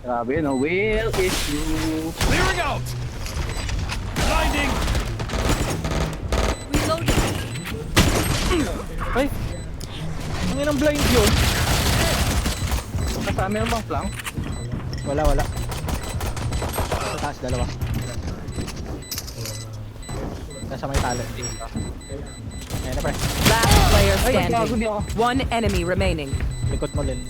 Grabe, no? Will is you. Clearing out! Blinding! Reloading. Ay! Ang inang blind yun. Kasama yung bang flank? Wala. Sa taas, dalawa. Nasa may talo. Ayan na pre. Last player Ay, gago standing. di ako. One enemy remaining. Likod mo, Lil.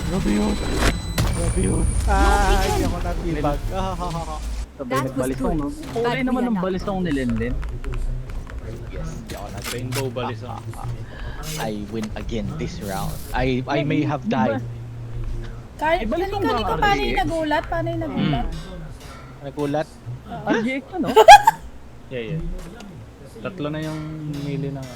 Grabe yun. Ah, hindi ako natibag. Sabay That was nagbalisong, no? good. Kulay naman ng balisong ni Lenlen. Hindi ako natibag. Rainbow balis I win again this round. I may have died. balik mo Kaliko, mga paano RGX? yung nagulat? Paano yung nagulat? Nagulat. RGX, ano? Yeah. Tatlo na yung mili ng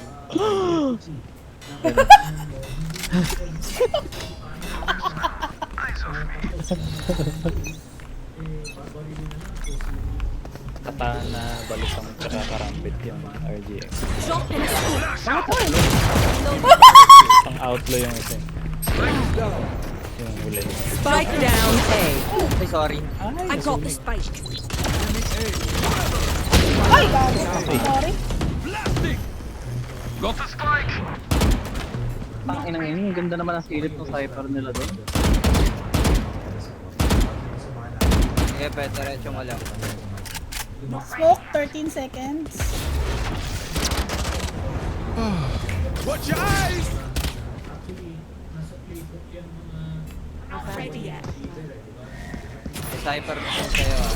katana, balisong, tsaka karambit yung RGX. Drop in a smoke. Pang outlaw yung isa. Yung huli. Spike down A. Ay, sorry. I got the spike. Ay, gago. Sorry. Got the spike! Ang inang ini, ang ganda naman ang silip ng cypher nila doon. Sige, pwede diretso mo lang. Smoke, 13 seconds. Watch your eyes! Not ready yet. May cypher na siya sa'yo ah.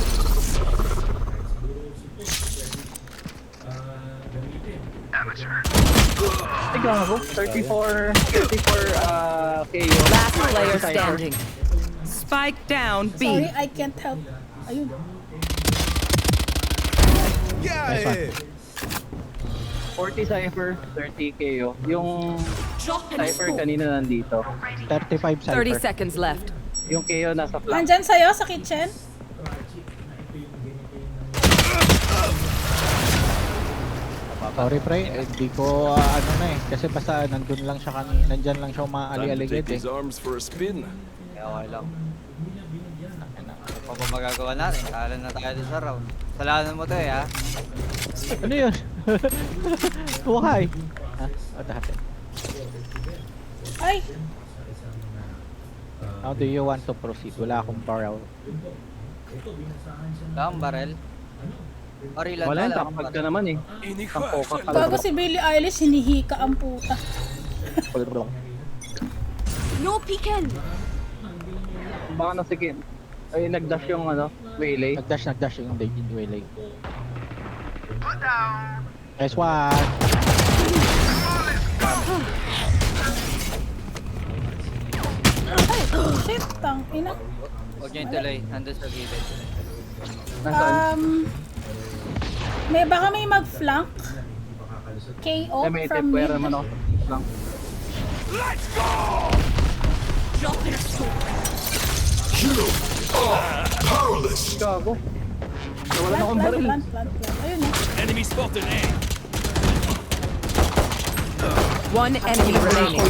Ay, gago. 34 KO. Last player standing. Spike down Sorry, B. I can't help. Ayun. Nice one. 40 cypher, 30 KO. Yung Drop in a cypher smoke. kanina nandito. 35 cypher. 30 seconds left. Yung KO nasa flank. Nandyan sa'yo sa kitchen? Sorry pre, hindi ko ano na eh. Kasi basta nandun lang siya kanina. Nandyan lang siya Time to umaali-aligid take eh. these arms for a spin. Kaya okay lang. Ano pa ba magagawa natin? Kala na tayo din sa round. Salanan mo to eh ha. Ano yun? Why? Ha? What happened? Ay, How do you want to proceed? Wala akong barrel. Wala kang barrel. Barilan Wala yun, akong takapag ka barel. naman eh. Ang poka ka gago si Billie Eilish, hinihika ang puta. No peeking. Baka na sige. Ay, nag-dash yung ano, Waylay. Nag-dash yung David Waylay. Nice one! Shit, tang ina. Huwag niyo yung tuloy. Nandun sa gilid. Nasaan? Baka may mag-flank. KO Ay, may from tipware mid. naman ako. Lang. Drop in a smoke. Gago. Wala na akong baril. Plant. Ayun eh. Enemy spotted A! One enemy remaining.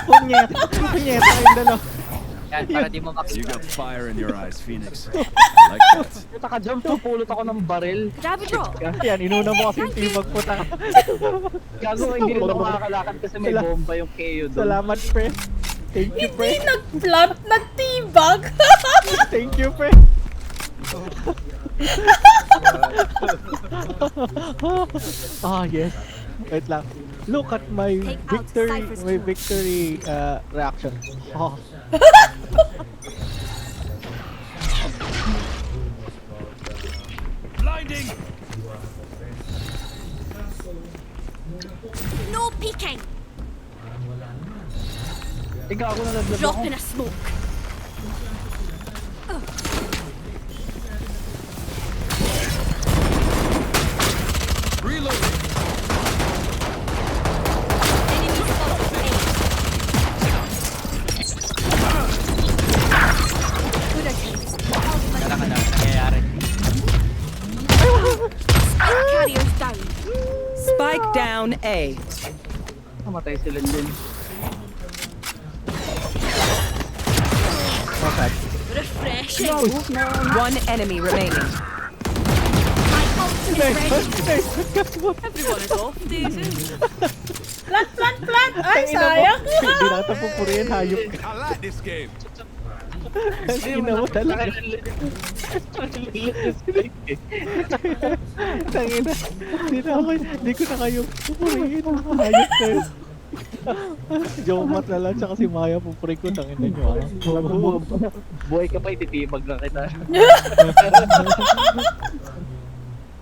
Punyeta! Punyeta kayong dalawa. Yan, para di mo You makita. got fire in your eyes, Phoenix. Like that. Puta ka jump, pupulot ako ng baril. Grab a drop. Yan, inuna mo kasi yung tibag puta. Gago, hindi rin ako makakalakad kasi may bomba yung KO doon. Salamat pre. Thank you Hindi pre. nag-plant, nagtibag. Thank you pre. Yes. Wait lang. Look at my Take out victory, Cypher's my crew. victory reaction. Oh. Blinding! No peeking. Eh, gago na naglag Drop ako. in a smoke. Reloading! Enemy spotted A. Good attempt. Kala ka na, nangyayari. Spike carriers down. Spike down A. Namatay sila din. Okay. Refreshing. One enemy remaining. My ultimate ready. Everyone is off, Daisy. Plant! Ay, sayang! Hindi na ito pupurihin, hayop ka. I like this game. Ina mo talaga. Tangina. Hindi ko na kayo pupurihin. Hayop kayo. Jomat na lang, tsaka si Maya pupuri ko. Tangina nyo ah. Buhay ka pa, ititibag lang kita.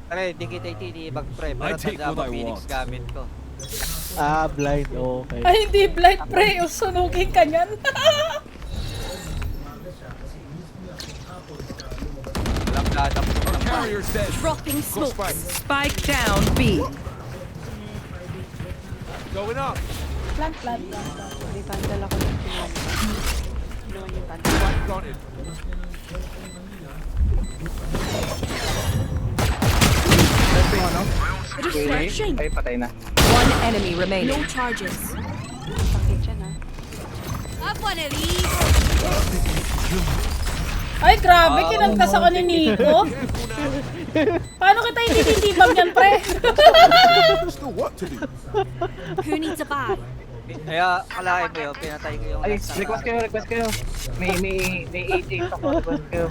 Pre, di kita itinibag pre. I Pero take tanda what mo I Phoenix want. gamit ko. Ah, blind. Okay. Ay, hindi blind pre. Usunugin ka niyan. Walang dadap. Carrier's dead. Dropping Go smoke. spike. Spike down B. Going up. Plant. May bundle ako ng tulong. Tulungan yung bundle. Spike planted. Ito yung ano? Refreshing. Ay, patay na. One enemy No remaining. charges. Sa kitchen ah. Have one of these. Ay, grabe. Kinantas ako ni Nico. Paano kita ititibag niyan, pre? Still what to do? Who needs a bag? Kaya kalahin mo yun, pinatay ko yung Ay, last na- request kayo. May 88 ako, request kayo.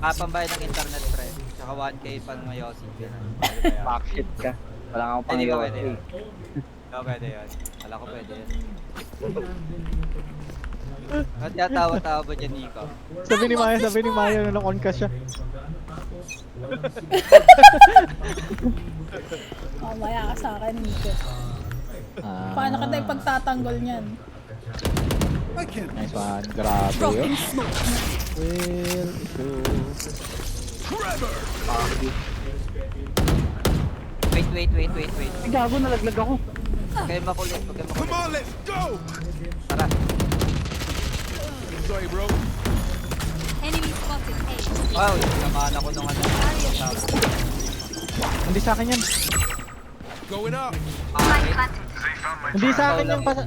Pambayad ng internet pre. Tsaka 1k pan mayosi. Backshit ka. Wala kang Hindi ka pangalawa. pwede yun. Hindi ka pwede yun. Wala ko pwede yun. Ba't tawa-tawa ba dyan, Nico? Sabi ni Maya, nalokon ka siya. Mamaya ka sa akin, Nico. Ah, Paano kita ipagtatanggol niyan? Nice one. Grabe Dropping yun. smoke. Will do. Wait. Ay, gago, nalaglag ako. Huwag kayo makulit, huwag kayo Come makulit. on, let's go. Tara. Sorry, bro. Enemy spotted. A. Wow, namaan ako nung ano. Hindi sa akin yan. Going up. Hindi sa akin yung pas...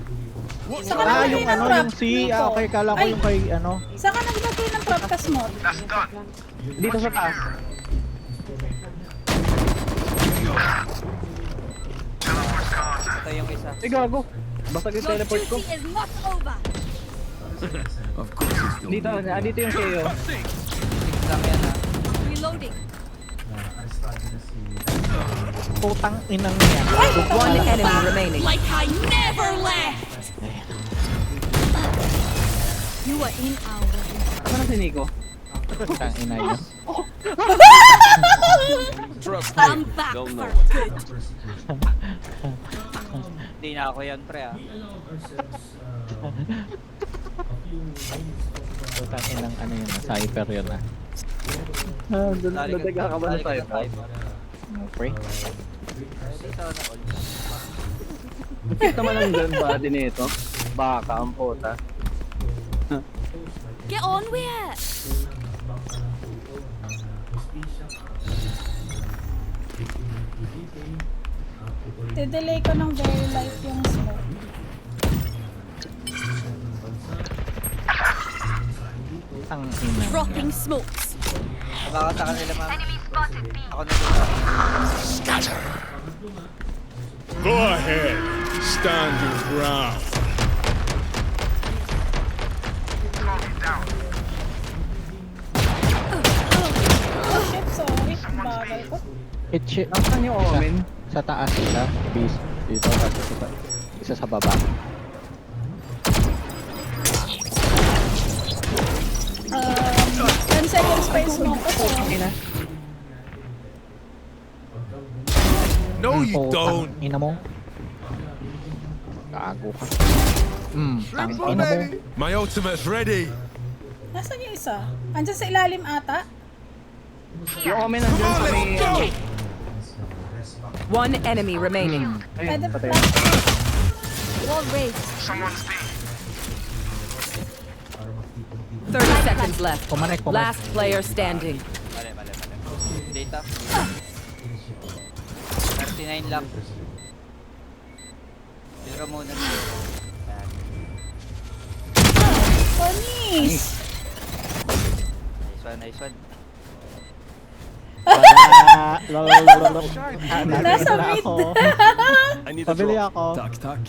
Saka Ah, naglagay yung ng ano, prop, yung C. Nico. Ah, okay, kala ko Ay, yung kay ano. Saka naglagay ng prop tas mo. Dito sa taas. Ito yung isa. Ay, gago. Basag yung Your teleport ko. duty is not over. Of course it's still Dito yung KO. Lang yan ha. Reloading. Putang inang yan. One enemy remaining. Like I never left. You are in our. Ano na si Nico? Putang ina yun. Trust I'm me. back They'll know. for good. Hindi na ako yan pre ha. Putang inang ano yun. Cypher yun ah. Nadaga ka ba na tayo? Pre. Hindi sa na all. Bakit naman ang gun body nito? Baka ang puta. Get on with it. Didelay ko ng very light yung smoke. Ang ina. Dropping smokes. Nabakata ka nila ma'am. Ako na dito. Go ahead. Stand your ground. Oh shit, sorry. Bagal ko. Shit. Nasaan yung Omen? Sa taas sila. Base. Dito. Tapos isa sa baba. 10 seconds pa yung smoke ko. So, No, you don't. Ina mo. Gago ka. Tang Triple, ina mo. baby. My ultimate's ready. nasaan yung isa? Andyan sa ilalim ata? Yung Omen nandiyan sa may... Go. One enemy remaining. Ayun, Pwede patay. plant. Wall raised. 30 seconds left. Kumanek. Last player standing. Mali. Data. 39 lang. ka muna. Yan. Panis! Nice one. Nasa mid. I need a Pabili drop. ako. Tak.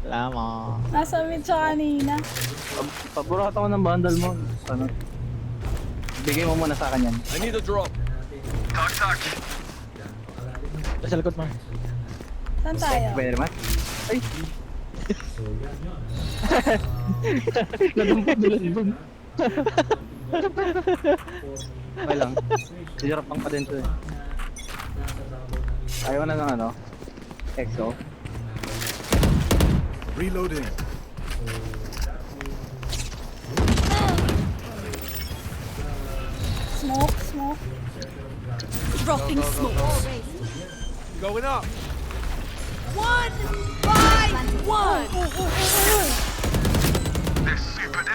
Lama. Nasa mid siya kanina. Paborito ko ng bundle mo. Ano? Bigay mo muna sa akin yan. I need a drop. Sa likod mo. Saan tayo? Very much. Ay! Nadumpag. Okay lang. Sirapang pa din to eh. Ayaw na ng ano? EXO. Reloading. Smoke. Dropping smoke. Wall raised. Going up. 1 by 1.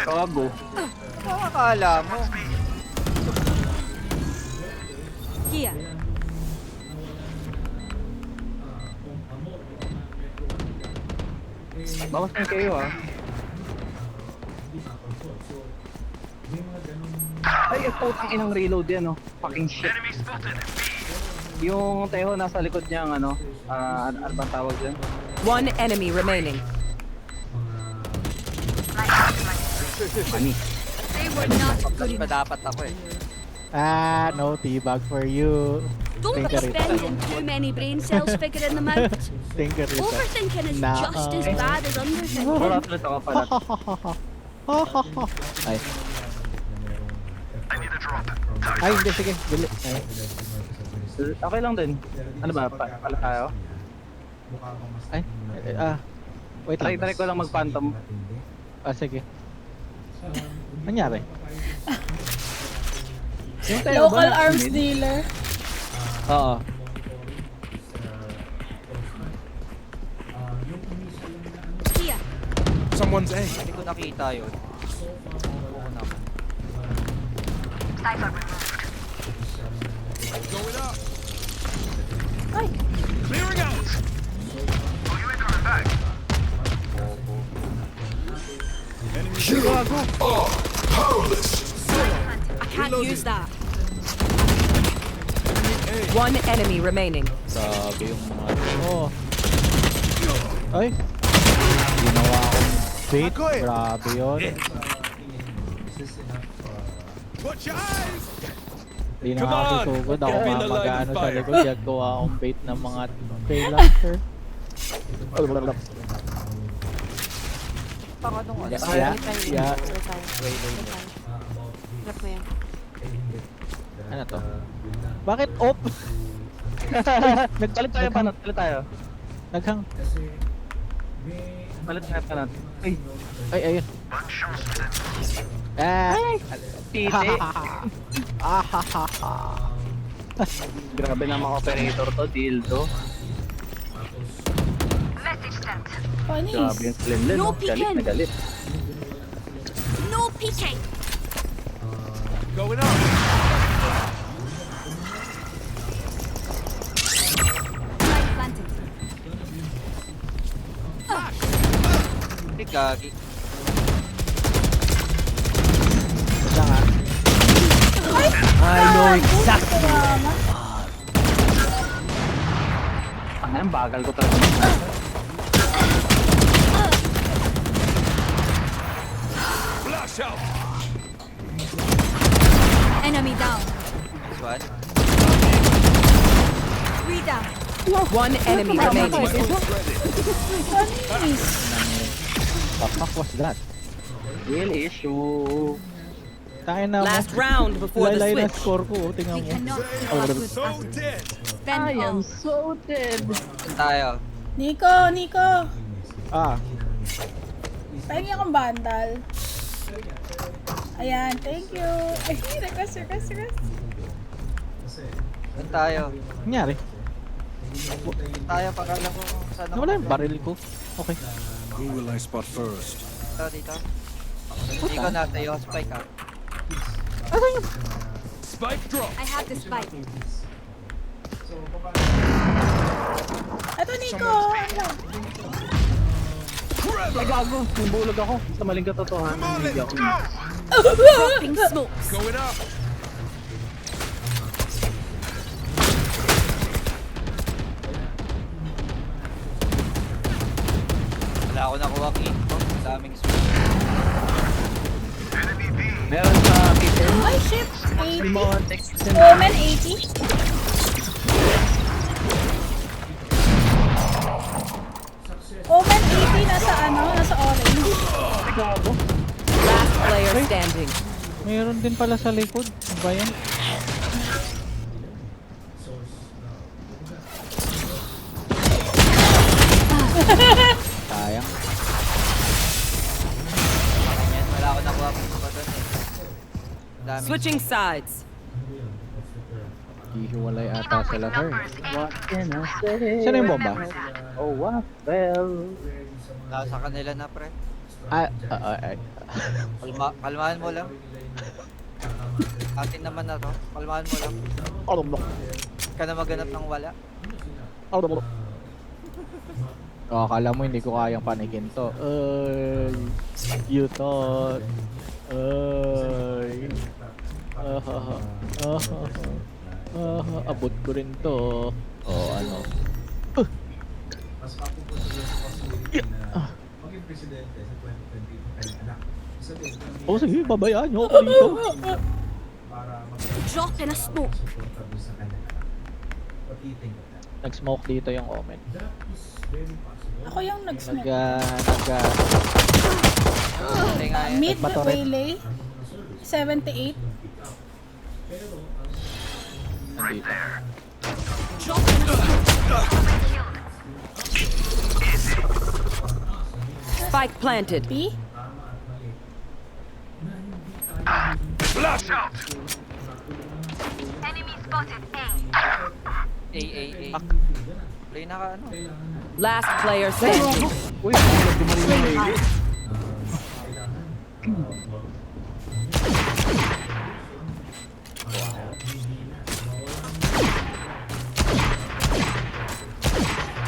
Kago. Akala mo. Here. Bawas na kayo ah. Ay, putang inang reload yan oh. Fucking shit. Yung Teho nasa likod niya ang ano, ano bang tawag dyan? One enemy remaining. Money. They were not good Pa enough. dapat ako eh. No teabag for you. Don't Think of it. spend too many brain cells figuring them out. Think of it. Overthinking is Nah. just as bad as underthinking. Wala tuloy ako pala. Ay. Ay, hindi. Sige. Bili. Ay. Okay lang din. Ano ba? Pala tayo? Ay. Wait lang. Try ko lang mag-phantom. Sige. Nangyari? Yung Teho Local ba? arms dealer. Oo. Here. Someone's A. Hindi ko nakita yun. Oo naman. Going up. Ay! Clearing out. I can't use that. One enemy remaining. Grabe yung mga... Oo. Ay. Ginawa akong bait. Grabe yun. Watch your eyes. Hindi na Come ako on! susugod. Ako Get me the line mag-ano of sa fire. likod. Gagawa akong bait ng mga freelancer. Pang anong ano? Yeah. Yeah. Trap mo yan. Ano to? Bakit op? Palit tayo panat. Palit tayo. Naghang. Palit tayo panat. Ay! Ay, ayun. Titi! Grabe na mga operator to. Dildo. Panis! Grabe yung Slimlin. No Galit peeking. na galit. No peeking. Going up. Light planted. Ay, gagi. Basta nga. I know exactly. Ang bagal ko talaga. Flash out. Enemy down. This one. 3 down. One enemy remaining. Panis! The fuck was that? Real issue. Tayo na mo. Last round before the Laylay na switch. score ko. We Tingnan mo. cannot keep up with So attitude. dead. Spend all. so dead. Saan tayo? Nico! Ah. Pahingi akong bandal. Ayan, thank you. Ay, request. Saan tayo? Nangyari? Saan tayo? Pagkala ko saan ako. Nawala yung baril ko. Okay. Who will I spot first? Dito. Hindi ko nasa iyo. Spike out. Spike drop. I have the spike. Ito, Nico! Ano? Ay, gago. Nabulog ako. Sa maling katotohanan. Come on, Hindi let's ako. go! Dropping smokes. Going up! Wala ako nakuha kito. Daming switch. Meron sa kitchen. Ay, shit. Hindi 80. mo text. Omen, 80. Omen, 80. Nasa ano? Nasa orange. Gago. Last player standing. Meron din pala sa likod. Ano ba yan? Sayang. Ayan, wala ako nakuha kito pa doon eh. Daming Switching sides. Hihiwalay ata sila, sir. What can I say? Saan yung bomba? Oh, what? Well. nasa kanila na, pre. Kalmahan mo lang. Atin naman na to. Kalmahan mo lang. Ka na maganap ng wala. Akala mo hindi ko kayang panikin to. You thought. Abot ko rin to. Oh, ano. Oh, sige, babayaan nyo ako dito. Drop in a smoke. Nag-smoke dito yung Omen. Ako yung nag-smoke. Hindi nga yan. Mid, Nagpatoret. waylay. 78. Nandito. Drop in a smoke. Spike planted. B. Flash out! A. Play na ka ano. Last player standing. Uy, gumaling yung lady.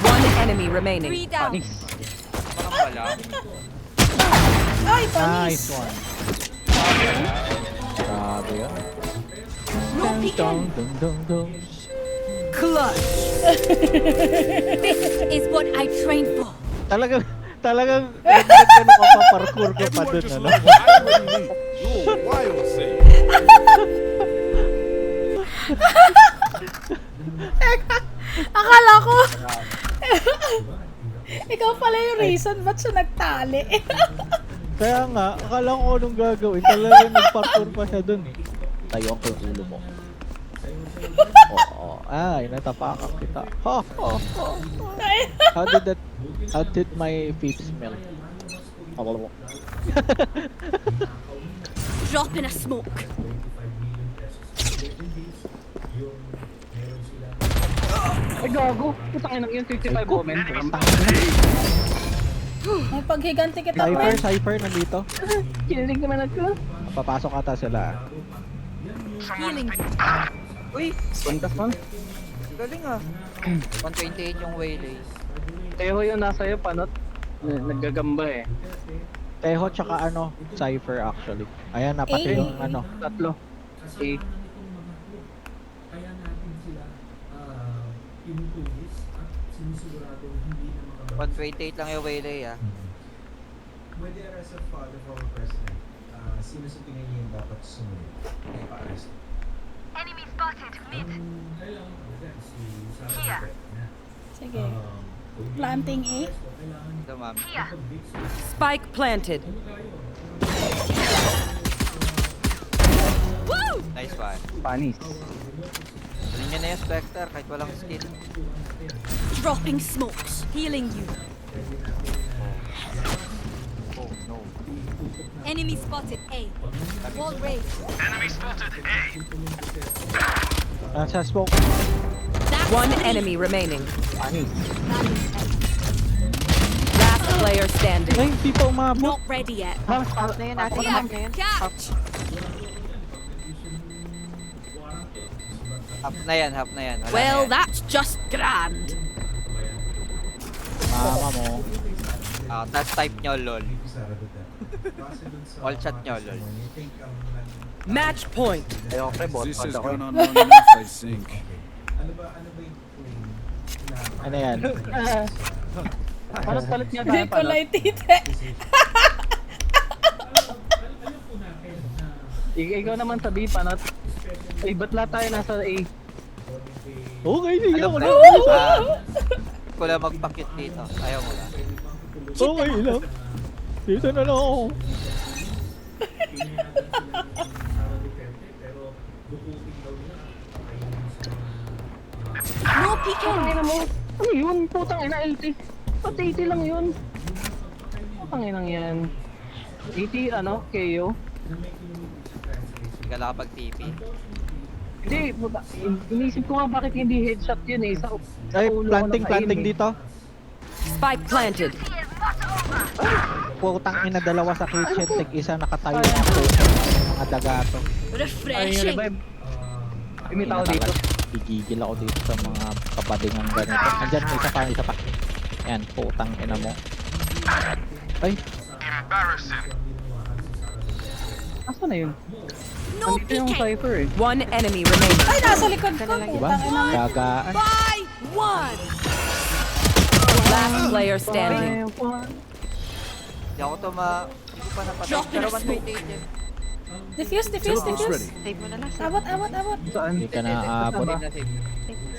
One enemy remaining. 3 down. Parang wala. Ay, Nice panis. one. Grabe yun. No peeking. Dum dum dum. Clutch. This is what I trained for. Talagang nagkano ka pa, parkour ka pa Everyone dun, just ano? look what I already knew. You're wild, say. Akala ko. Ikaw pala yung reason ba't siya nagtali. Kaya nga, akala ko anong gagawin. Talagang nag-parkour pa siya dun eh. Tayo ko yung ulo mo. Oo. Ay, natapakan kita. How did my feet smell? Drop in a smoke. Ay, gago. Putangin ng yun. 55 comment. May paghiganti kita, Cypher, nandito. Kinilig naman ako. Papasok ata sila. Healing. Uy! Puntas man. Galing ah. 128 yung waylay. Teho yung nasa iyo, panot. Naggagamba eh. Teho tsaka ano, Cypher actually. Ayan, napati yung ano. Tatlo. Eh. Uh, 128 lang yung waylay ah. With the arrest of the former president, sino sa tingin niyo yung dapat sumunod? May pa-arrest. Enemy spotted. Mid. Sige. Planting A. Ito ma'am. Spike planted. Nice one. Panis. Dali niya na yung Spectre kahit walang skill. Dropping smokes. Healing you. Oh no. Enemy spotted A. Wall raised. Nasa smoke. One enemy remaining. Panis. Last player standing. Ay, hindi pa umabot. Not ready yet. Na yun, natin Yeah, na yun. catch. Half na yan, half na yan. Wala Well, na yan. that's just grand. Mama mo. Tapos type nyo lol. Sara Duterte. Base dun sa All chat nyo, lol. testimony, I think Match point. Ayoko pre, bot This pad has ako. gone on long enough, I think. Ano ba yung claim na Ano yan? Palit nga tayo, Nikolay Tite. Ikaw naman sabi, panat. Ay, ba't lahat tayo nasa A? Okay, sige Alam ako mo na. na, wala magpakit dito. Ayaw mo lang. Okay lang. Dito na lang ako. No peeking. Putang mo. Ano yun? Putang ina, 80. Ba't 80 lang yun? Putang inang yan. 80 ano? KO? Hindi ka nakapag-TP. Hindi, puta. Inisip ko nga bakit hindi headshot yun eh. Ay, ulo ko planting nakain eh. dito. Spike planted. Putang ina, dalawa sa kitchen. Tig-isa nakatayo na po. Mga dagato. Ay, yung Refreshing. revive. Ay, may tao dito. Gigigil ako dito sa mga kabadingang ganito. Andyan, isa pa. Yan, putang ina mo. Ay, Asa na yun? No Nandito yung peeking. Cypher eh. One enemy remaining. Ay, nasa likod ko. diba? Putang ina mo. Gagaan. By one. Last player standing. Hindi ako to hindi ko pa napatay. Drop in Pero a smoke. 128 yun. Defuse. Save mo na lang. Abot. Saan? Hindi ka na aabot. Save na save.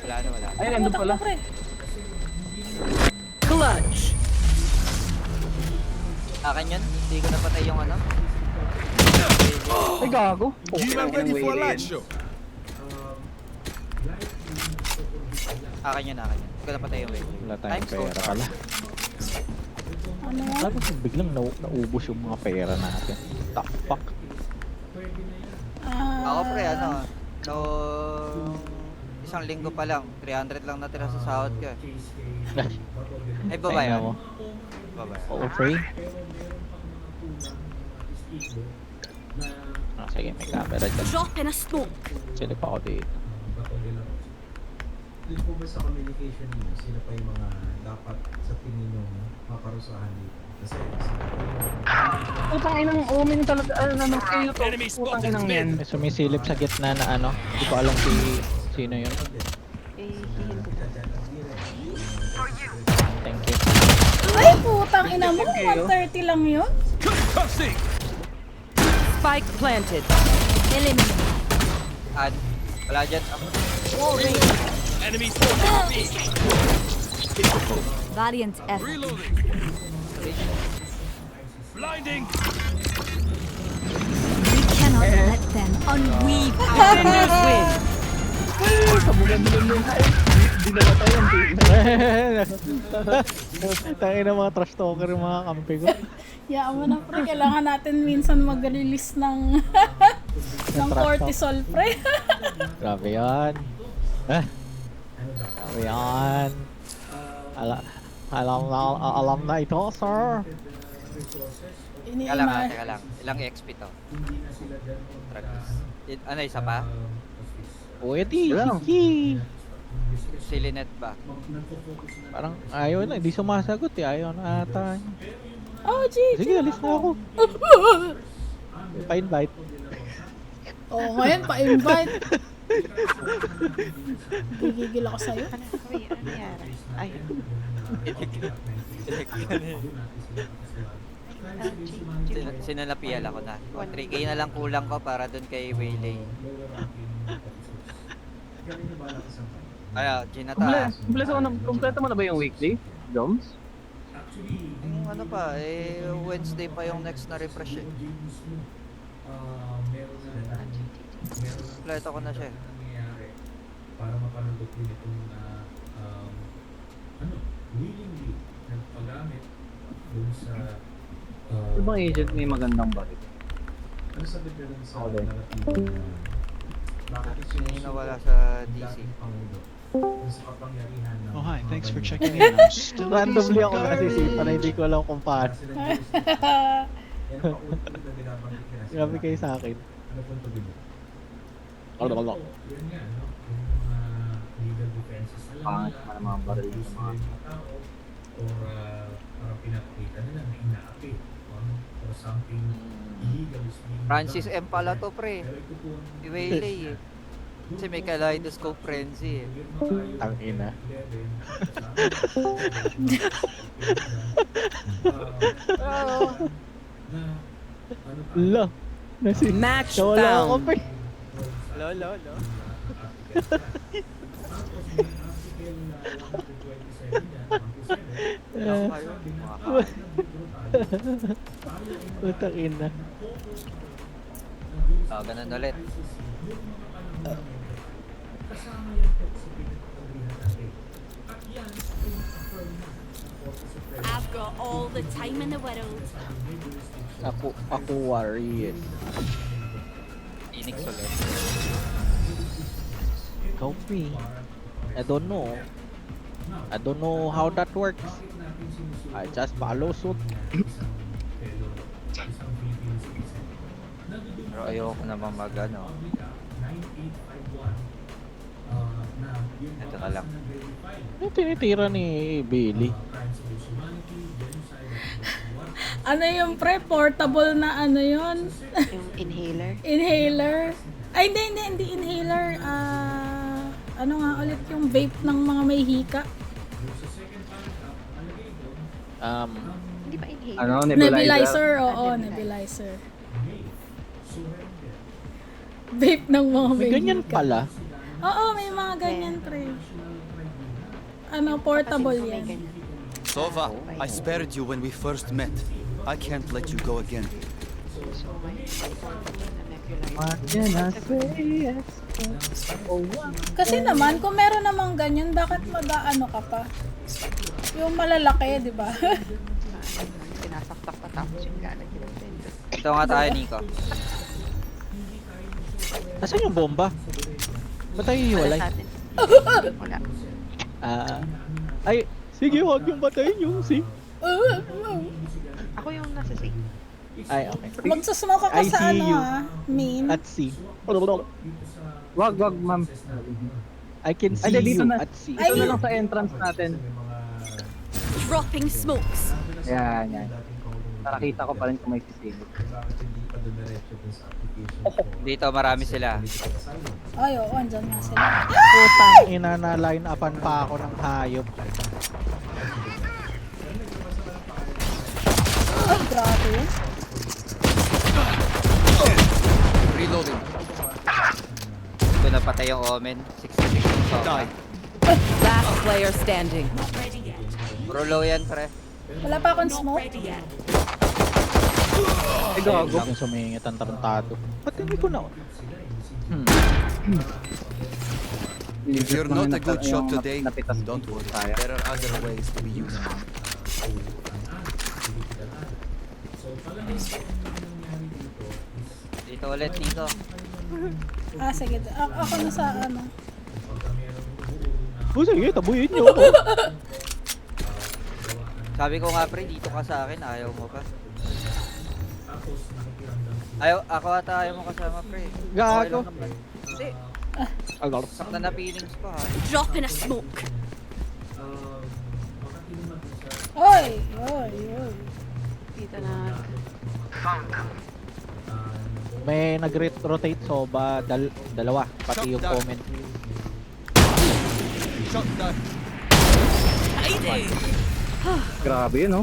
Wala na, wala. Ay, nandun pala. Pre. Clutch. Akin yun. Hindi ko napatay yung ano. Ay, gago. You are ready for a light show. Akin yun. Hindi ko napatay yung wave. Wala tayong Times pera pala. Ano yan? Tapos biglang naubos yung mga pera natin. The fuck? Ako pre, no, isang linggo pa lang, 300 lang natira sa sahod ko eh. Ay, babae Tingnan mo. Babae. Oo, free? Sige, may camera dyan. Drop in a smoke. Silip ako dito. Doon po ba sa communication niyo, sino pa yung mga dapat sa tingin nyo maparusahan dito? Kasi Putang inang omen talaga. Ano, kayo to. Putang inang yan. May sumisilip sa gitna na ano. Hindi ko alam sino yun. Eh, hihil ko. Thank you. Ay, putang ina mo. 130 lang yun. Concussing! Spike planted. Eliminate. Wala dyan. Enemy spotted. Valiant effort. Reloading. Blinding. We cannot let them unweave our Defenders win. Hindi na tayo ang Tangin ng mga trash talker yung mga kampi ko. Yaan mo na, pre. Kailangan natin minsan mag-release ng ng cortisol, pre. Grabe yan. Grabe yan. Alam na ito, sir. Teka lang. Ilang XP to? Ano, isa pa? Pwede. Wala. Sige. Silinet ba? Parang ayaw na. Hindi sumasagot eh. Ayaw na ata. Oh, GG. Sige, alis na ako. Pa-invite. Oo, ngayon pa-invite. Gigigil ako sa'yo. Uy, ano nangyari? Ay, Sinalapial ako na. 3K na lang kulang ko para dun kay Waylay. Ginata. Kompleto mo na ba yung weekly? Joms? Yung ano pa, Wednesday pa yung next na refresh eh. Kompleto ko na siya. Para mapanood din itong willingly nagpagamit dun sa Ano bang agent may magandang bakit? ano sabi ka dun sa Okay. narrative na bakit Yung nawala sa DC. Pangulo dun sa kapangyarihan ng Oh, hi. Thanks for mga checking in. I'm still a Randomly decent ako guy. nasisipan na hindi ko alam kung paano. Sila Yan paulit-ulit na binabanggit nila sila. Grabe kayo sa akin. Ano pong tuloy? Ano? Yun nga, no? Yung mga legal defenses na lang Pangat nila, para mga baril sa mga gusto yung tao, or parang pinapakita Francis M pala to, pre. Si Waylay eh. Kasi may kaleidoscope frenzy eh. Tangina. La. Nasi. Match Nawala ako found. pa. Lo. Ano kayo? Putangin na. Oh, ganun ulit. I've got all the time in the world. Ako worried. Phoenix ulit. Ikaw, pre. I don't know. I don't know how that works. I just follow suit. Pero ayoko naman mag-ano. Ito na lang. Yung tinitira ni Bailey. Ano yung pre? Portable na ano yun? Yung inhaler. Inhaler? Ay, hindi inhaler. Ano nga ulit yung vape ng mga may hika? Hindi ba inhaler? Ano, Nebulizer, oo, nebulizer. Vape ng mga may May ganyan hika. pala. Oo, may mga ganyan, pre. Ano, portable Kasi may yan. ganyan. Sova, I spared you when we first met. I can't let you go again. So, may nebulizer. Kasi naman, kung meron namang ganyan, bakit mag-ano ka pa? Yung malalaki, di ba? Sinasaktak pa tapos yung lalagyan ng sensor. Ito nga tayo, Nico. Nasaan yung bomba? Ba't tayo hiwalay? Wala sa atin. Wala. Ay, sige, huwag yung batayin yung si. Ako yung nasa safe. Ay, okay. Magsusmoke ako I sa see ano you. main. At C. Wag, ma'am. I can see Ay, dito you na. at C. Ay, Ito na lang sa entrance natin. Dropping smokes. Yan. Nakakita ko pa rin kung may sisig. Dito marami sila. Ay, oo, andyan nga sila. Putang ina na line upan pa ako ng hayop. Ay, grabe. Reloading. Ito napatay yung Omen. 66 yung Sova. Last player standing. Puro low yan, pre. Wala pa akong smoke. Ay, gago. Yung sumingit ang tarantado. Ba't hindi ko na? If you're not a good shot today, napitas don't worry. tayo. There are other ways to be useful. Dito ulit, Nico. Sige. Ako na sa ano. O sige, tabuyin nyo ako. Sabi ko nga, pre, dito ka sa akin. Ayaw mo pa. Ayaw, ako ata ayaw mo kasama, pre. Okay Gago. lang naman. Hindi. Agar. Sakta na feelings ko, ha. Drop in a smoke. Oy. Dito na. May nag-rotate so ba dalawa pati yung comment. Shotgun. Grabe yun, no?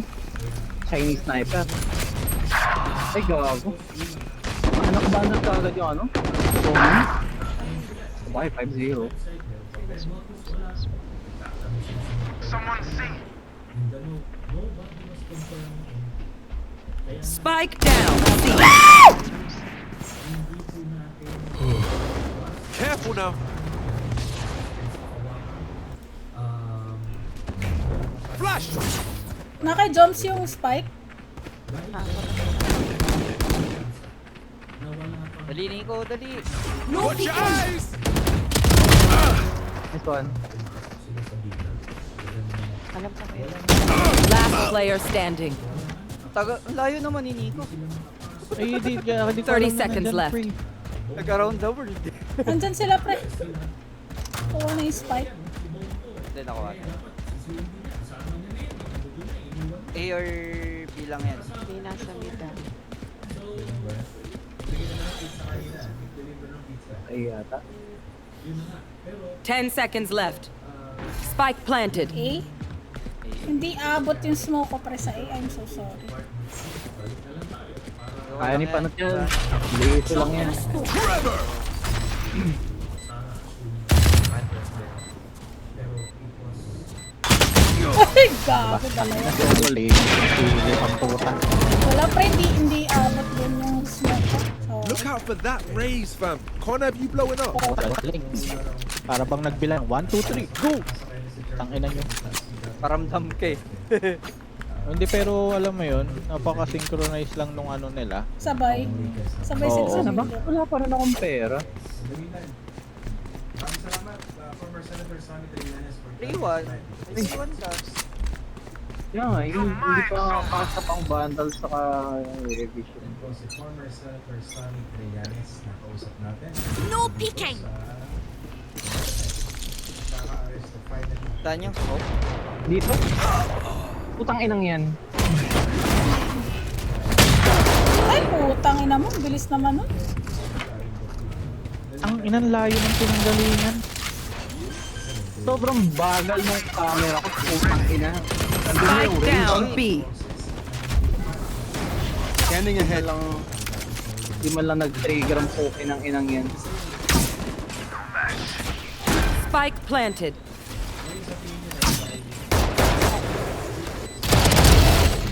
Chinese sniper. Ay, gago. Anak ba na kagad yung ano? Okay, 5-0. Spike down. C. Careful now. Flash! Naka-jumps yung spike. Dali, Nico, dali. Watch your eyes! This one. Alam ko yun. Last player standing. Taga, layo naman ni Nico. Ay, hindi ko 30 alam na seconds nandyan, left. pre. Nag-around the world. Andyan sila, pre. Kuha na yung spike. Hindi, nakuha. A or B. Hindi lang yan. Hindi nasa mid ah. Ay, yata. 10 seconds left. Spike planted. A? Hindi abot yung smoke ko pre sa A. I'm so sorry. Kaya ni Panot yan. Liso lang yan. Ay, gago talaga. Huli. Huli ang puta. Wala pre, hindi abot yun yung smoke ko. Look Sorry. out for that raise, fam. Can't have you blowing up. Para bang nagbilang 1, 2, 3, go! Tangina nyo. Paramdam ka eh. Hindi, pero alam mo yun, napaka-synchronize lang nung ano nila. Sabay. Sabay Oo. sila sa Ano ba? middle. Wala pa rin akong pera. Maraming salamat, former Senator Sammy Trillanes for 3-1. May 3-1 ka. Kaya nga, hindi pa makakasa pang bundle saka revision. Ito si former Senator Sammy Trillanes na kausap natin. No peeking! Kaka-arrest to finally. Saan yung smoke? Dito? Putang inang yan. Ay, putang ina mo. Bilis naman nun. Ang inan layo ng pinanggalingan. Sobrang bagal ng camera ko. Putang ina. Nandun na yung Spike range. down B. Scanning ahead. Di man lang nag-trigger ang pukin ng inang yan. Spike planted.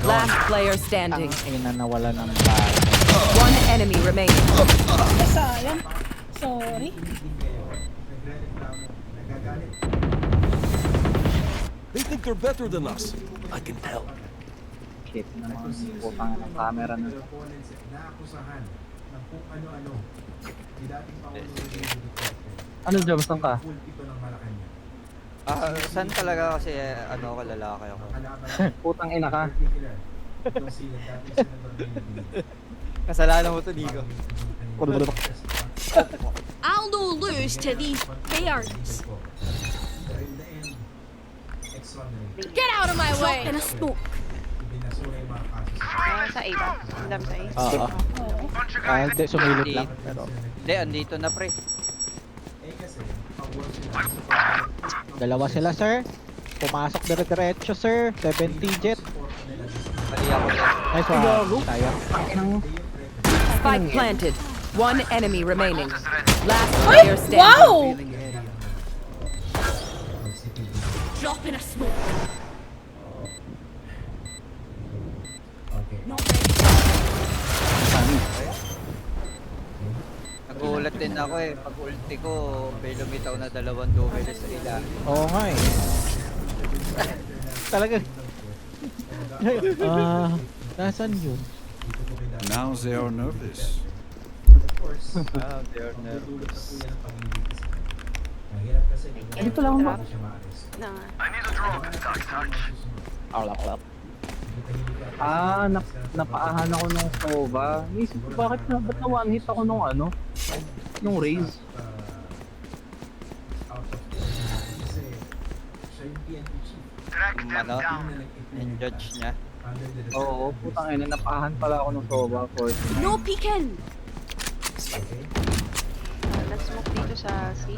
Last player Ang standing. ina nawala ng bag. One enemy remaining. Ay, sayang. Sorry. They think they're better than us. I can tell. Shit naman. Putang ng camera na. Opponents naakusahan ng kung ano-ano. Di dating Pangulo Rodrigo Duterte. Ano, Jobs, saan ka? Full pito ng Malacanang. Saan talaga kasi ano ako lalaki ako. Kalaban Putang ina ka. particular. Itong sila dating Senator Benedict. Kasalanan mo to, Nico. I'll no lose to these bears. Pero in the end, exonerated. Get out of my way! In a smoke. Ibinasura yung mga kaso sa Sa A ba? Ang dami sa A. Oo. Oo. Hindi, sumilip lang. Pero Hindi, andito na pre. kasi pag-work sila. dalawa sila, sir. Pumasok dire-diretso, sir. 70 jet. Mali ako yan. Nice one. Sayang. Spike planted. One enemy remaining. Last Ay, player standing. wow! Drop in a smoke. Okay. Nagulat din ako eh. Pag ulti ko, may lumitaw na 2 duelis sa ila. Oo nga eh. Talaga. Nasaan yun? Now they are nervous. They're nervous. Mahirap kasi. Dito lang ako. Siya ma-arrest. Na. Alak. Napaahan ako ng Sova. Isip ko, ba't na one hit ako nung ano? Nung raise. Out of kasi siya yung PNP chief. Yung ano, yung judge niya. Under the Oo, putang ina, napaahan pala ako ng Sova. 49. No peeking! Let's smoke dito sa C.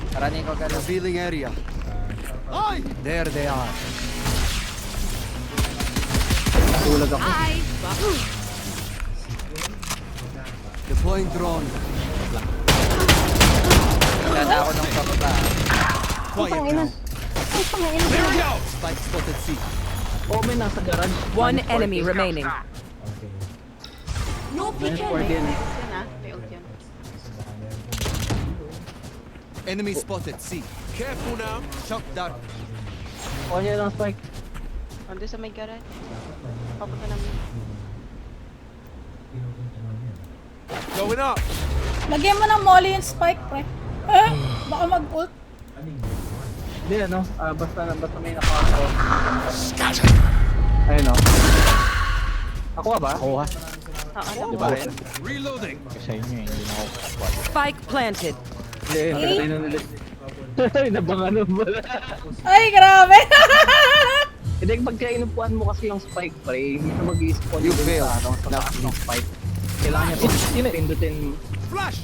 Karani ko gano'n. Revealing area. There they are. Tulag ako. I Deploying drone. Wala na ako ng pababa. Quiet now. There we go. Spike spotted C. Oh, may nasa garage. One enemy remaining. no Minus peeking! 4 din eh. Yan ah. May ult yan. Enemy spotted C. Careful now. Shock dart. Kuha niya lang spike. Ando sa may garage. Papunta namin. Going up. Lagyan mo ng molly yung spike, pre. Baka mag-ult. Hindi ano, basta may nakakaw. Ayun o. Ako ba? Ako ha. Ano? Diba? Reloading. Kasi inyo eh. Hindi na ako. Spike planted. Hindi, hindi na ulit. Nabangan mo pala. Ay, grabe! Hindi, pagka inupuan mo kasi yung spike pre, hindi na mag-i-spawn You dun fail. sa taas ng spike. Kailangan niya pa pindutin. Flash!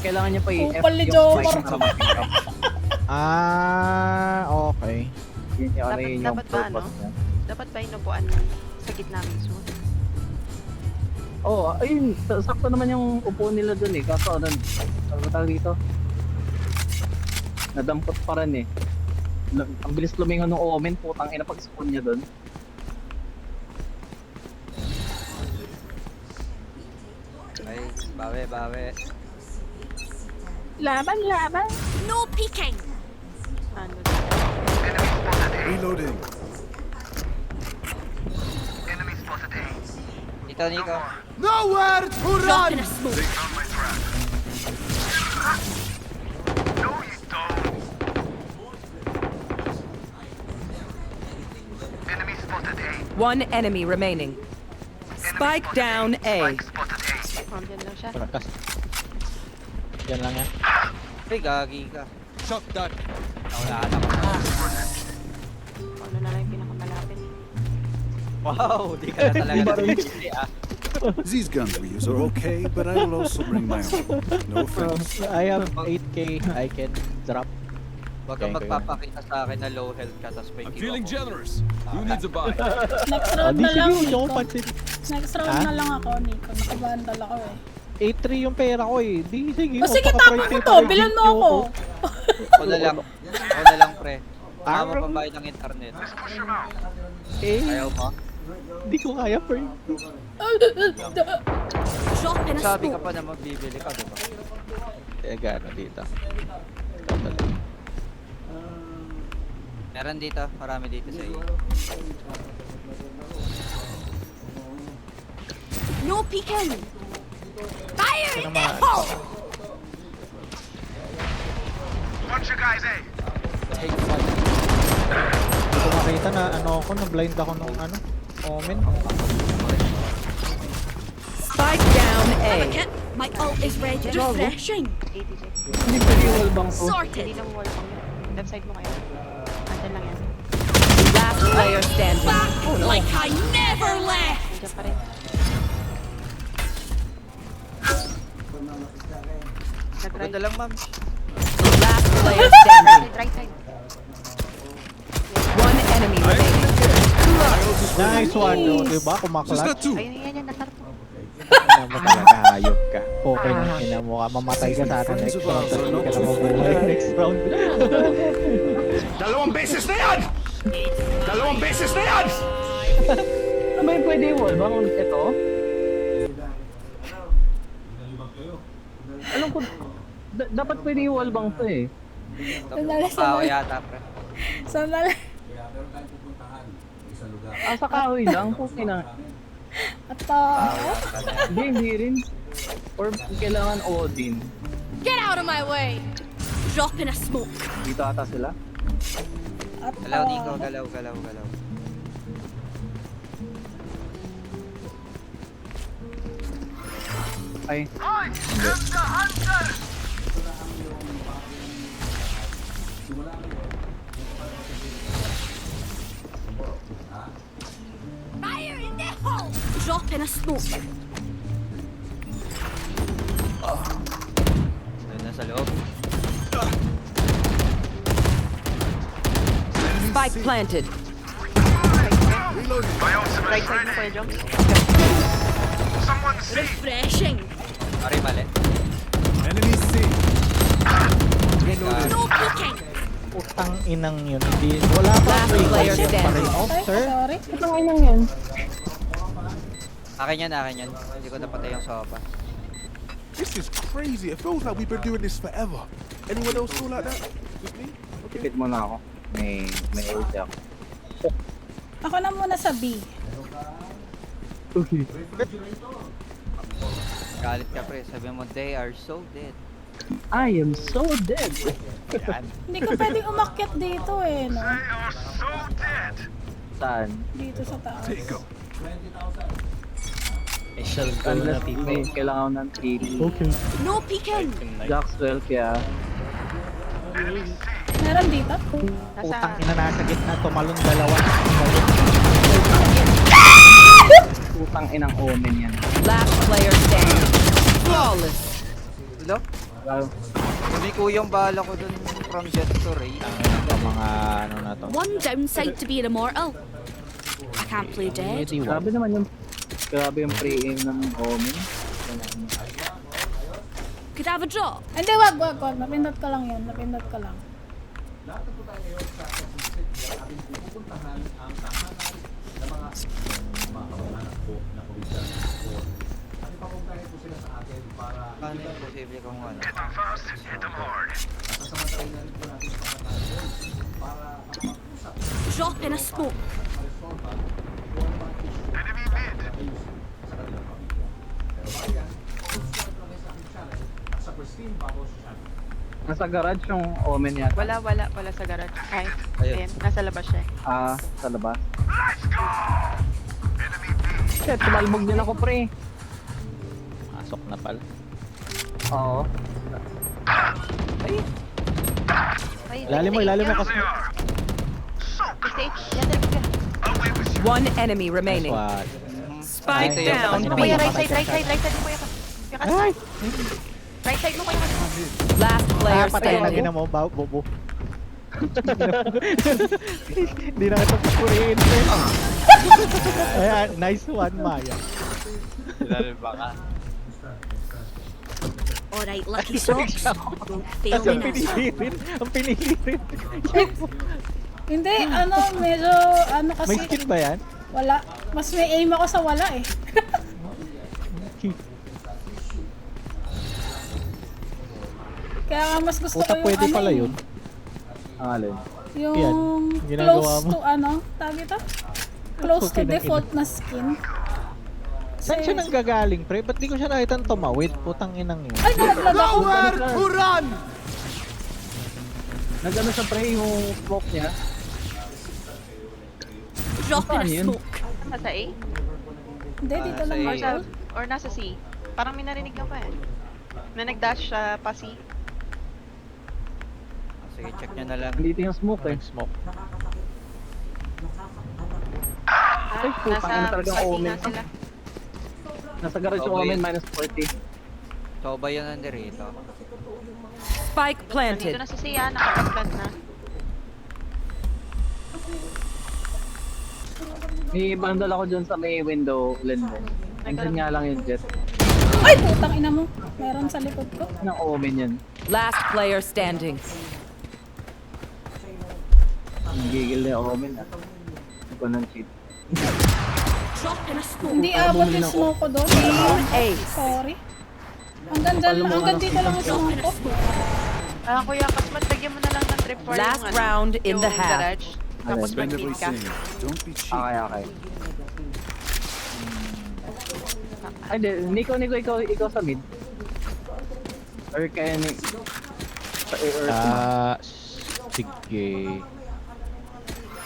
Kailangan niya pa i-F Kupal ni yung Jomar. spike para ma-pick up. Okay. Yun yung ano yun yung Dapat ba, purpose ano? niya. Dapat ba inupuan sa gitna mismo? Oo, ayun, sakto naman yung upo nila dun eh. Kaso ano ba tawag dito? Nadampot pa rin eh. Ang bilis lumingon ng Omen, putang ina pag-spawn niya dun. Ay, bawi. Laban! No peeking. Ano? Reloading. Dito, Nico. Nowhere to Drop in a smoke. One enemy remaining. Spike down A. Dyan lang siya. Lakas. Yan lang yan. Ay, gagi ka. Shot that. Nakulaan ako. Ano na lang yung pinakamalapit. Wow, di ka na talaga nabibili ah. These guns we use are okay, but I will also bring my own. No offense. I have 8k I can drop. Huwag kang magpapakita sa akin na low health ka, tapos may I'm kill feeling ako. generous. Who needs a buy? Next Oh, round di na lang, sige, Nico. yung pansin. Next round Ha? na lang ako, Nico. Nakabandal ako eh. 8-3 yung pera ko eh. Di sige. O sige, magpaka-price tapos mo rate to. ako, Bilan mo GPU ako. ko. Ako na lang pre. Tama pambayad ng internet. Eh, Ayaw mo? di ko kaya pre. Drop in a Sabi ka smoke. pa naman bibili ka, diba? Eh, gano'n dito. Meron dito, marami dito sa iyo. No peeking. Fire in the hole. Hindi ko makita na ano ako, na-blind ako nung ano, Omen. Spike down A. Kit, my ult is ready. Refreshing. 86. Hindi pwede yung wallbang to. Hindi Sorted. lang wall pang yun. Left side mo kayo. Andyan lang yan. Last player standing. Back like I never left. Andyan pa rin. Nag-right. Ganda lang, ma'am. Last player standing. Right side. One enemy remaining. Nice one, no? Diba? Just Kumaklat. got two. Ayun, yan, nasarap mo. Ina mo talaga, hayop ka. Okay na, ina mo ka. Mamatay ka sa atin next round. Tapos hindi ka na mabuhay next round. Dalawang beses na yan! Dalawang beses na yan! Ano ba yung pwede yung wallbang ulit ito? Alam ko, dapat pwede yung wallbang to eh. Pao yata, pre. Sandali. Sa kahoy lang, puti na. At Hindi rin. Or kailangan Odin. Get out of my way. Drop in a smoke. Dito ata sila. Galaw, Nico. Galaw. Ay. Fire in the hole. Drop in a smoke. Doon na sa loob. Spike planted. Right side mo kayo, Jom. Refreshing. Pare, mali. Enemy C. No peeking. Putang inang yun. Hindi, wala pa. Last player standing. Oh, sir. sorry. Ito ang inang yan. Akin yan. Hindi ko napatay yung sopa. This is crazy. It feels like we've been doing this forever. Anyone else feel like that? Just me? Tipid mo na ako. May ult ako. Ako na muna sa B. Galit ka, pre. Sabi mo, they are so dead. I am so dead. Hindi ko pwedeng umakyat dito eh, no? Saan? Dito sa taas. Take go. Special goal na Unless tito. may kailangan ng 3. Okay. No peeking. Jaxwell kaya. Meron dito? Putang ina, nasa gitna, tumalon dalawa. Putang inang omen yan. Last player standing. Flawless. Hello? Hindi ko yung bala ko dun from Jet to Ray. Mga ano na to. One downside to being immortal. I can't play dead. Hindi Grabe naman yung pre-aim ng omen. Could I have a drop? Hindi, wag. Napindot ka lang yun. Napindot ka lang. Paano yung posible kung ano? Drop in a smoke. Nasa garage yung omen yata. Wala sa garage. Ay, Ayun. ayun, nasa labas siya. Sa labas. Shit, tumalbog din ako pre. Pasok na pala. Oo. Ilalim mo kasi. Stage, yan talaga ka. One enemy remaining. Swat. Spike Ay, down. Ano B. kuya, right side mo kuya. Ay! Right side mo kuya. Last player Patay na standing. gina mo, bobo. Hindi na ito pupurihin. Ayan, nice one, Maya. Alright, lucky socks. Don't fail me now. Ang pinili rin. Hindi, medyo, kasi... May skip ba yan? Wala. Mas may aim ako sa wala eh. Kaya nga mas gusto Puta, ko yung pwede pala yun. Alin. Yung Yan, ginagawa close mo. to tawag ito? Close to Okay na, default na skin. Saan siya nanggagaling, pre? Ba't di ko siya nakita tumawid? Putang inang yun. Ay, nalaglag ako. to run! Nagano sa pre yung smoke niya. Drop in a Saan yun? smoke. Nasa A? Hindi, dito lang sa Or, ako. or nasa C? Parang may narinig ka pa eh. Na nag-dash sa pa C. Sige, check nyo na lang. Dito yung smoke eh. Smoke. Ay, putang ina Nasa talagang C omen. na sila. Nasa garage yung Okay. omen, minus 40. So ba yun ang dirito? Spike Nandito planted. na si Sia, nakapag-plant na. May bundle ako dyan sa may window lens. Nandiyan nga lang yung jet. Ay, putang ina mo. Meron sa likod ko. Ng omen yan. Last player standing. Gigil na yung omen ah. Hindi ko nang cheat. Drop in a smoke. Hindi abot yung smoke ko doon. Ace. Sorry. Hanggang dito lang yung smoke ko. Kuya, Kasmat, lagyan mo na lang ng trip for Last yung, round in yung the half. garage. Tapos Spend mag-beat ka. everything. Don't be cheap. Okay. Ay, di. Nico, ikaw sa mid. Or kaya ni... Sige.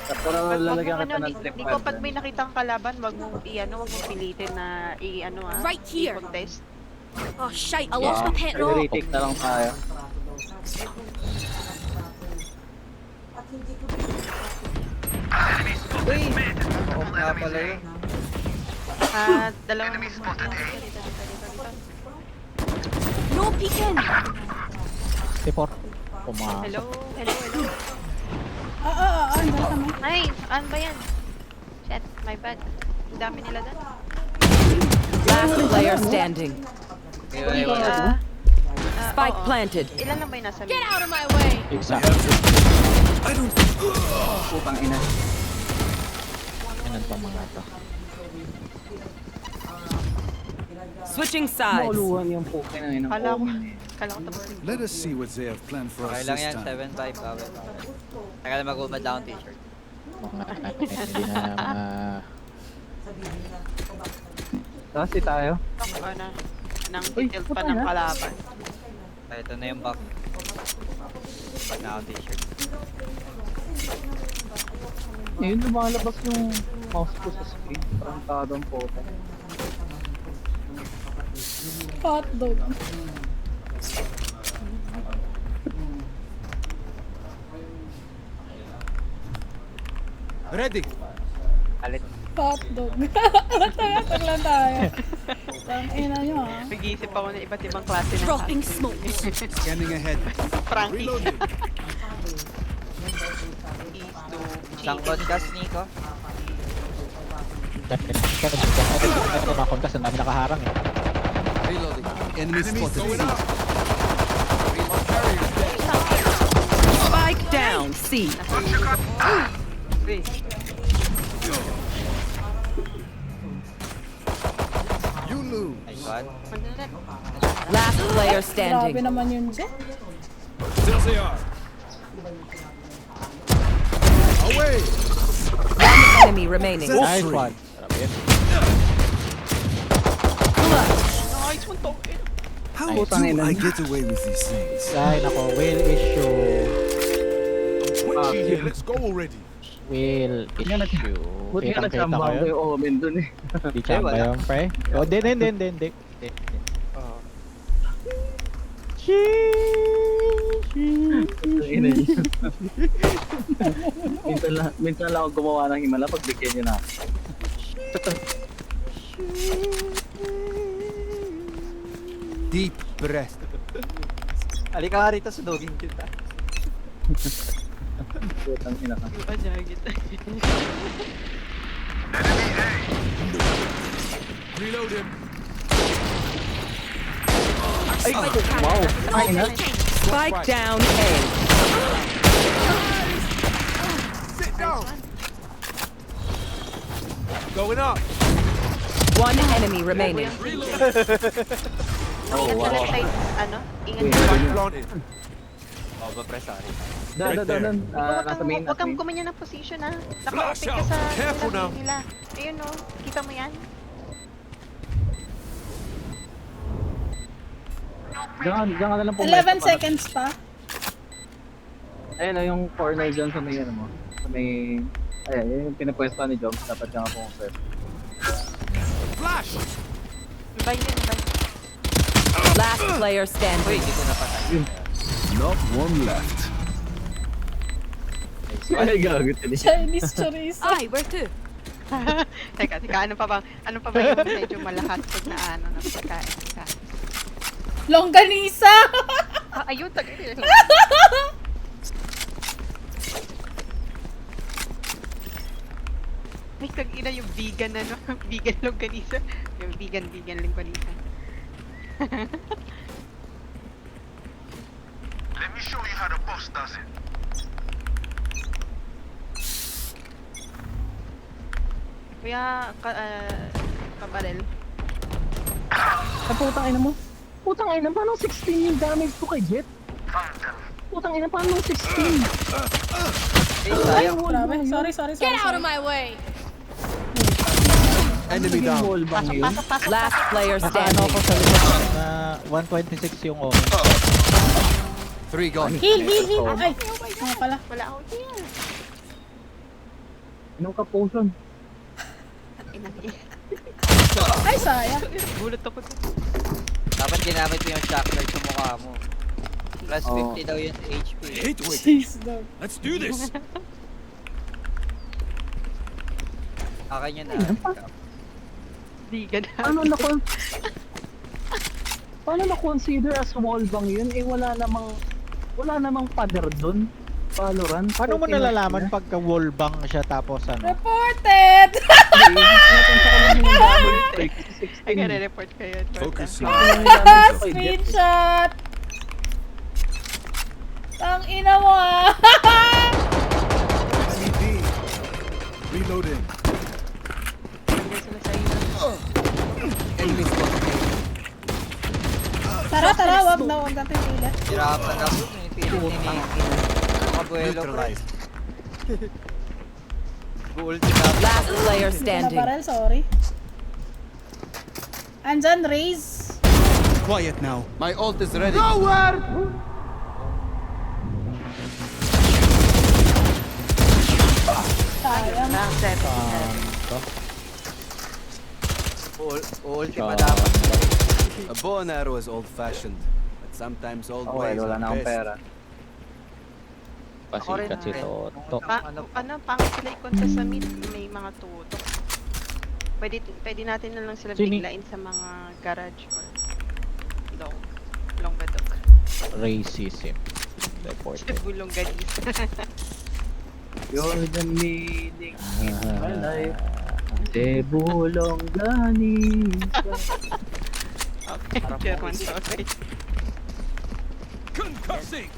Pero lalagyan kita ng trip Nico, pag may nakitang kalaban, wag mong wag mong pilitin na Right here. i-contest. Oh shite, I lost my pet rock. retake na lang tayo. Uy! Off nga pala yun. Dalawang No peeking. T4. Pumasok. Hello. Andun kami. Ay, ano ba yan? Shit, my bad. Ang dami nila doon. Last player standing. Iwan. Spike planted. Ilan lang ba yung nasa mid? Get out of my way. Exact. Putang ina. Inan pa mga to. Switching sides. Mauluhan yung puke na yun. Kala ko tapos. Let us see what they have planned for Okay us lang this yan, time. 7-5. Okay. Teka lang mag-umad lang ang t-shirt. Hindi na Kasi tayo. Nang Uy, detailed puta pa ng na. kalaban. Okay, ito na yung buff. Pag na ang t-shirt. Ngayon lumalabas yung mouse ko sa screen. Parang tadong photo. Hotdog. Ready. Alit. Hotdog. Tag lang tayo. Tang ina nyo ah. Nag-iisip ako ng iba't ibang klase ng Dropping hotdog. smoke. Scanning ahead. Frankie. Reloading. Isang podcast, Nico. Ito na kontas, ang dami nakaharang eh. Reloading. Enemy spotted. Going up. Spike down. C. Three. You lose. My God. Last player Grabe standing. naman yun, Jet. Still they are. Away. Enemy remaining. Nice one. Nice one to. How Putang ina. I get away with these things? Ay, nako, whale issue. Twitchy here. Let's go already. Whale issue. Buti nga Kitang-kita nagsamba ko ko yun. yung omen dun eh. Di chamba wala. yun, pre. Oh, hindi. Oh. Ina niyo. minsan lang ako gumawa ng himala pag bigyan niyo na. Deep breath. Halika nga rito, sudogin kita. Putang ina ka. Pajagit. Reload him. Ay, wow. Ay, ina. Spike down A. Sit down. Going up. One enemy remaining. Ingat ka lang tayo. Ano? Ingat ka Spike lang. planted. Oh, ba-press sorry. Doon. Nasa main. Huwag kang kumanya ng position ha. Flash Naka-open ka out. sa Careful sa now. nila. Ayun o. Kita mo yan? Diyan ka na lang 11 seconds pa. Ayun na yung corner dyan sa may ano mo. Sa may... Ayan, yun yung pinapwesto ni Joms. Dapat dyan ka pumapwesto. Flash. Ibay yun, ibay. Last player Uy, standing. hindi ko napatay. Not one left. Ay, gagot yun eh. Chinese chorizo. Ay, where to? Teka, ano pa ba yung medyo malahasog na ano na pagkain? Teka. Longganisa! Ah, ayun, tagay nila. May tag-ina yung vegan ano, vegan longganisa. Yung vegan longganisa. Let me show you how the boss does it. Kuya, kabarel. Ay, putang ina mo. Putang ina, paano 16 yung damage ko kay Jet? Putang ina, paano 16? Ay, Grabe. Sorry. Get out of my way! Enemy yung down. wall bang yun? Pasok. Last player Ano standing. ko sa likod na 126 yung omen. 3 gone. Heal. Ay, nga pala. Wala ako here. Inom ka potion. Ina niya. Ay, sayang. Gulat ako. Dapat ginamit mo yung shock light sa mukha mo. Plus Oh. 50 daw yung HP. Hate waiting. Jeez, dog. Let's do this. Akin yun na. Vegan. Paano na-consider as wall bang yun? Eh, wala namang pader dun. Valorant. Paano mo nalalaman pagka wall bang siya tapos ano? Reported! Ay, report kayo. Focus. Screenshot! Tang ina mo ah! Enemy B. Reloading. Enemy spotted. Tara, wag natin pila. Hirapan na po. Pinipili ni Kabuelo, pre. Neutralized. Ultimate. Last player Hindi ko standing. nabaril, sorry. Andyan, raise. Quiet now. My ult is ready. Sayang. Ultima dapat. A bow and arrow is old-fashioned, but sometimes old Okay, ways wala are na akong best. pera. Pasikat si Toto. Pangit sila ikonsa sa mid, may mga tutok. Pwede natin na lang sila biglain sa mga garage or long gadok. Racism. Reported. Bulong gadis. You're the meaning in my life. Debulong ganis. Okay, German, sorry. Concussing!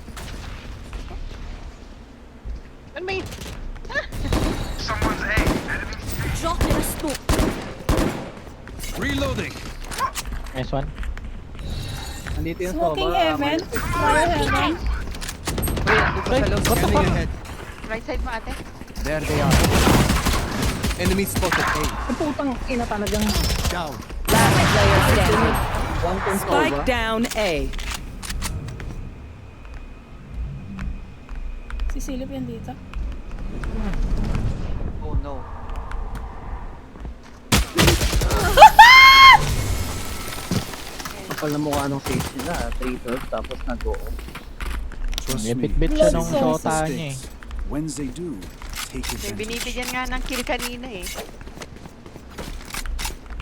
Ano may... Drop in a smoke. Reloading! Nice one. Nandito yung Smoking Sova. heaven. Fire heaven. Uy, nandun pa sa loob. Scanning your head. Right side mo, ate. There they are. Enemy spotted A. Ang putang ina talagang Down. Last player standing. one point Spike Sova. down A. Sisilip yan dito. Oh no. Kapal na mukha nung face nila. 3-12 tapos nag-go. Trust May me. bit-bit siya Blood nung sauce. shota niya eh. When they do, take May advantage. binibigyan nga ng kill kanina eh.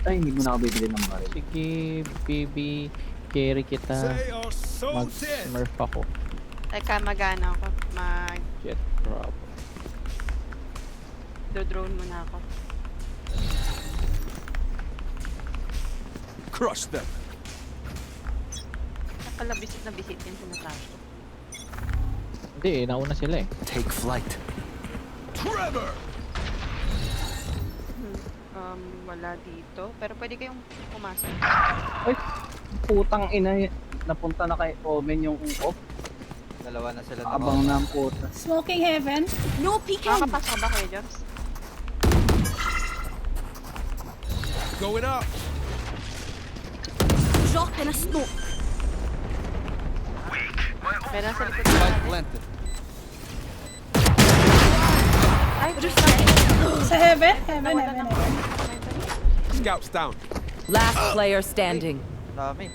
Ay, hindi mo na ako bibili ng baril. Sige, baby. Carry kita. are so Mag-smurf ako. Teka, mag-ano ako. Jet drop. Mag-drone muna ako. Crush them. Nakala bisit na bisit yung sinasabi ko. Hindi eh, nauna sila eh. Take flight. Trevor! Wala dito. Pero pwede kayong pumasok. Ay, putang ina. Napunta na kay Omen yung off. Dalawa na sila Abang na ang puta. Smoking heaven. No peeking. Makakapasok ba kayo, Joms? Going up. Drop in a smoke. Meron sa likod Spike natin. planted. Ay, Sa heaven. Heaven, heaven, heaven. Scouts down. Last player standing. Dami.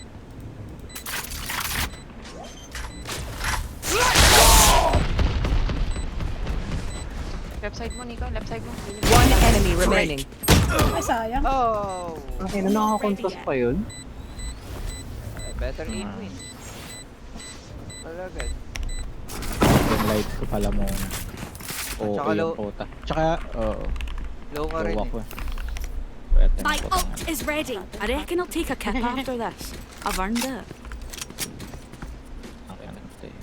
left side mo, Nico. Left side mo. One enemy remaining. Ay, sayang. Oh! Ang ina, nakakontos pa yun. Better aim win. Talaga. Yung light ko pala muna. Oo, Tsaka yung low- puta. Tsaka, oo. Low ka rin Low eh. ako eh. Pwede na My puta ult nga. is ready. I reckon I'll take a kip after this. I've earned it. Okay, ano ito eh.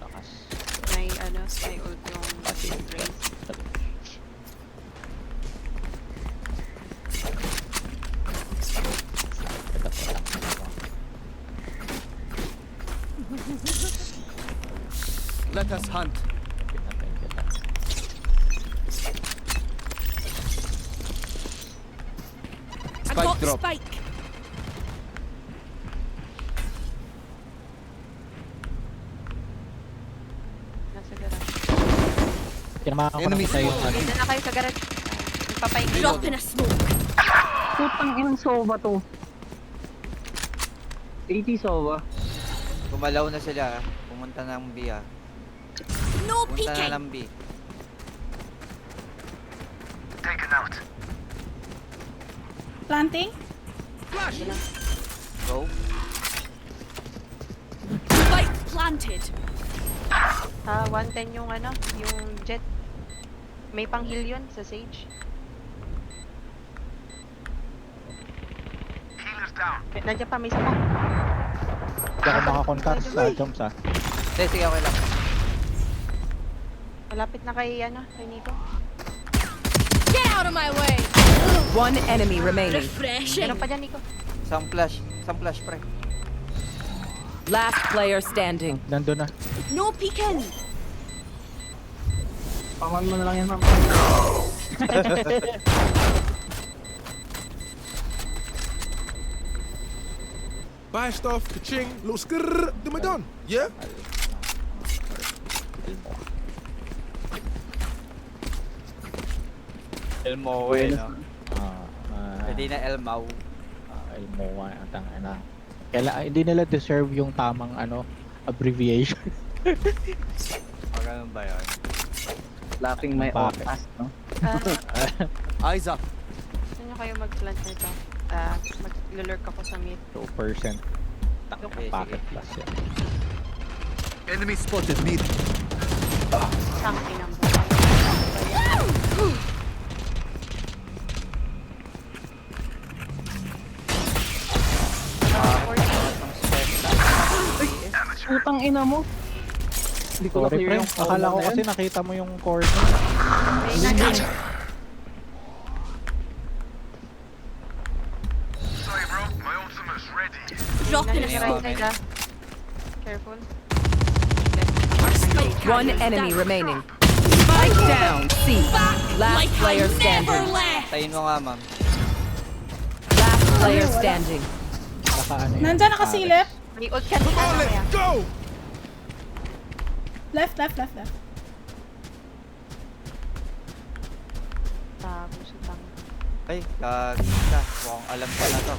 Lakas. May ult yung Pati. Raze. Kita pa lang. Let us hunt. Pinatay kita. I Spike got the drop. spike. Nasa garage. Kinamakan ko Enemy na tayo yung ano. Dito na kayo sa garage. Magpapahinga. Drop in a smoke. Putang inang Sova to. 80 Sova. Gumalaw na sila. Pumunta ng B ah. No Pumunta peeking. na ng B. Planting. Go. Spike planted. 110 yung yung jet. May pang-heal yun sa Sage. Nandiyan pa, may isa pa. Hindi ako makakontak sa jumps ah. Hindi, sige okay lang. Malapit na kay Nico. Get out of my way. One enemy remaining. Refreshing. Meron pa dyan, Nico. Isang flash pre. Last player standing. Nandun na. No peeking. Paman mo na lang yan, ma'am. Buy stuff, ka-ching, little skrrr, then we're done. Yeah? Elmo eh, no? Pwede na Elmaw. Elmoa ang tanga na. Hindi nila deserve yung tamang abbreviation. Ganun ba yun? Laughing my Bakit? own ass, no? Eyes up. Gusto nyo kayo mag-plant nito? Mag-lurk ako sa mid. 2%. Okay, Packet sige. plus yan. Enemy spotted mid. Something ang Putang ina mo. Hindi ko Sorry na-clear pre, yung akala ko na kasi yan. nakita mo yung corner. Drop in a May smoke. mga- Careful. One enemy remaining. Spike down. C. Last Like player I never standing. left. Tayin mo nga, ma'am. Last player standing. Baka ano yun. Nandyan nakasilip. May ult ka na Come on, kaya. let's go! Left. Tago sa tang. Ay, kagisa. Mukhang alam ko na to.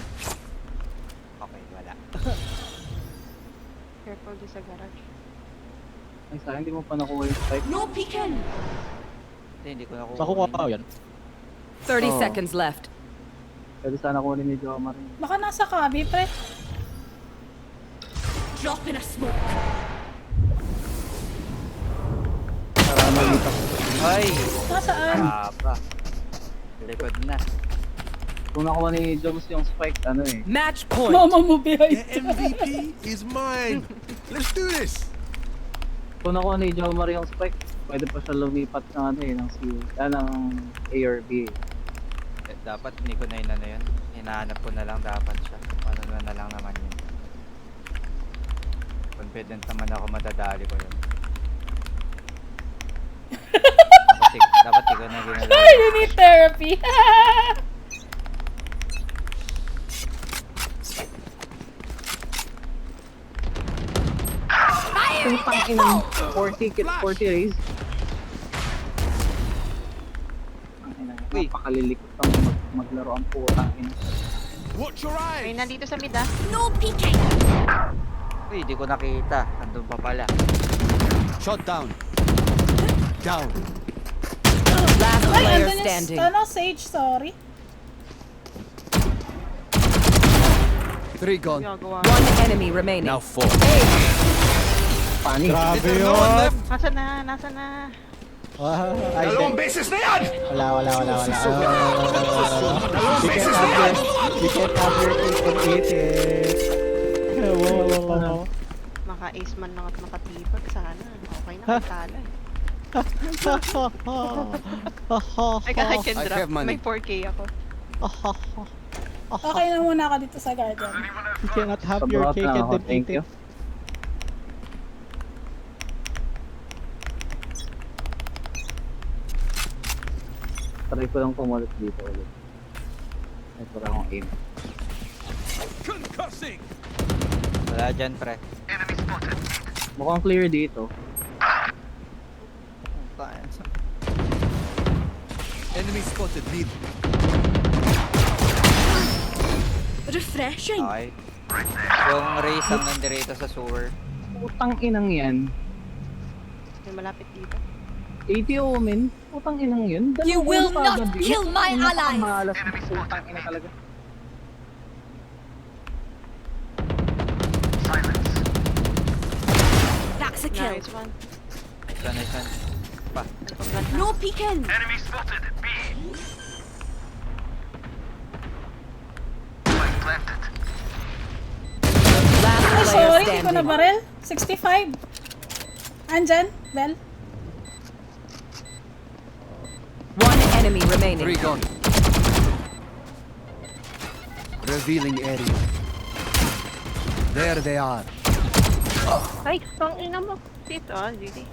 Okay, wala. Careful doon sa garage. Ay, sayang hindi mo pa nakuha yung spike. No peeking. Hindi ko nakuha. Nakuha ko yan. 30 Oh. seconds left. Pwede sana kunin ni Jomar. Baka nasa kabi, pre. Drop in a smoke. Marami dito. Ay! Nasaan? Haba. Likod na. Kung nakuha ni Joms yung spike, ano eh. Match point. Mama mo behind. The MVP is mine. Let's do this. Kung nakuha ni Jomar yung spike, pwede pa siya lumipat ng ano eh, ng A or B. Dapat hindi ko na inano yun. Hinahanap ko na lang dapat siya. Ano na lang naman yun. Confident naman ako madadali ko yun. dapat ikaw na ginagawa. Ay, you need therapy. Putang ina. 40 raise. Ang ina. Uy. Napakalilikot ng maglaro ang putang ina. Watch your May eyes. nandito sa mid ah. No peeking. Uy, di ko nakita. Andun pa pala. Shot down. Down. Last Ay, player andun standing. yung, Sage, sorry. 3 gone. Ginagawa. One enemy remaining. Now 4. Panik. Grabe No one yun! left. Nasa na? Nasa na? Ay, beses na yan! wala. You can't have your cake and eat it. Wow. Maka-ace man lang at makatipag. Sana. Okay na. Kala. I can I drop. have money. May 4K ako. Okay na muna ako dito sa garden. You cannot have your Sobrang cake and ako, then thank eat you. it. Try ko lang pumalit dito ulit. Ay, para akong aim. Concussing. Wala dyan, pre. Mukhang clear dito. Enemy spotted mid. Refreshing. Okay. Yung race ang nandirito sa sewer. Putang inang yan. May malapit dito. 80 omen. Putang inang yun. You will not kagad yun. kill my Ang allies. nakamalas na putang ina talaga. That's a kill. Nice one. Nice one. Pa. Nagpa-plant na. No peeking. Last Ay, player sorry, hindi ko na standing. barel. 65. Andyan, Bell. One enemy remaining. 3 gone. Revealing area. There they are. Ay, pang ina mo. Dito ah, GG.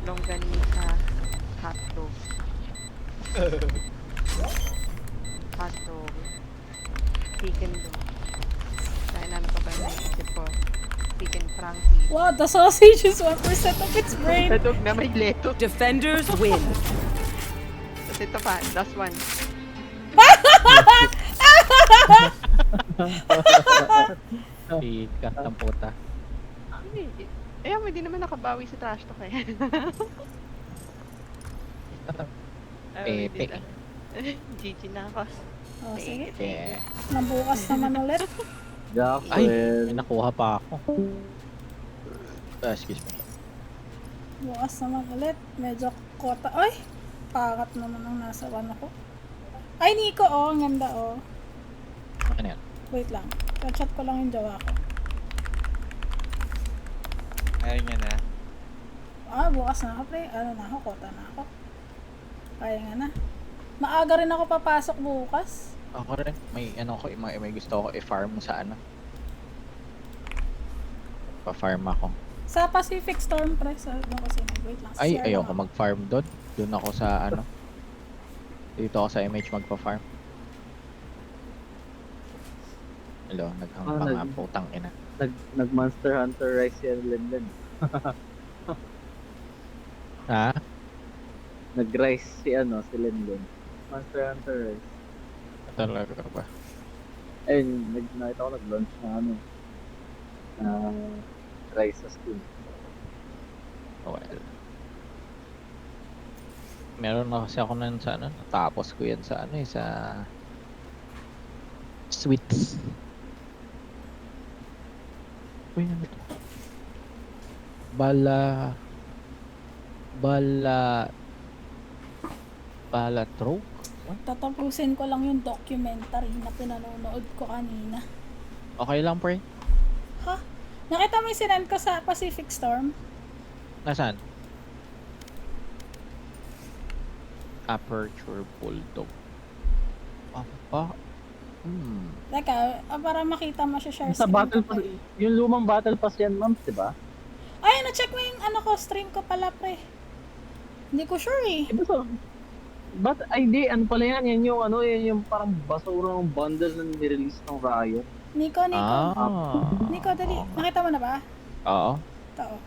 Longganisa. Hotdog. Hotdog. Chicken dog. Kaya namin pa ba yung naisip ko? Chicken Frankie. Wow, the sausage is 1% of its brain. Hotdog na may leto. Defenders win. Tapos ito pa, last one. Sikat ng puta. Ayaw, hindi naman nakabawi si Trash Talk eh. Ay, hindi Pepe. na. GG na ako. Oh, sige. Yeah. Nabukas naman ulit. Ay, may nakuha pa ako. Excuse me. Bukas naman ulit. Medyo kota. Ay! Pangat naman ang nasa ano ko. Ay, Nico, oh. Ang ganda, oh. Ano yan? Wait lang. Chat ko lang yung jowa ko. Ayaw niya na. Ah, bukas na ako, pre. Ano na ako? Kota na ako. Kaya nga na. Maaga rin ako papasok bukas. Ako rin. May ano ko, may gusto ko i-farm sa ano. Pa-farm ako. Sa Pacific Storm, pre. Sa ano kasi wait lang. Ay, share ayoko lang ako. mag-farm doon. Doon ako sa ano. Dito ako sa MH magpa-farm. Hello, naghang mga putang ina. Nag-Monster Hunter Rise yan, Lenden. Ha? Nag-Rise si Lenden. Monster Hunter Rise. Talaga ba? Ayun, nakita ko nag-launch na Rise sa Steam. Well. Meron na kasi ako nun sa ano. Natapos ko yan sa ano sa Sweets. Uy, ano to? Balatroke? Tatapusin ko lang yung documentary na pinanonood ko kanina. Okay lang, pre. Ha? Nakita mo yung sinend ko sa Pacific Storm? Nasaan? Aperture Bulldog. Apa? Teka, para makita mo siya share Sa screen Battle ko Pass, pa. yung lumang Battle Pass yan, ma'am, diba? Ay, na-check mo yung ano ko, stream ko pala, pre. Hindi ko sure eh. Iba sa... Ay, di, ano pala yan? Yan yung parang basura ng bundle na nirelease ng Riot. Nico. Nico, dali. Nakita mo na ba? Oo. Ito, oh.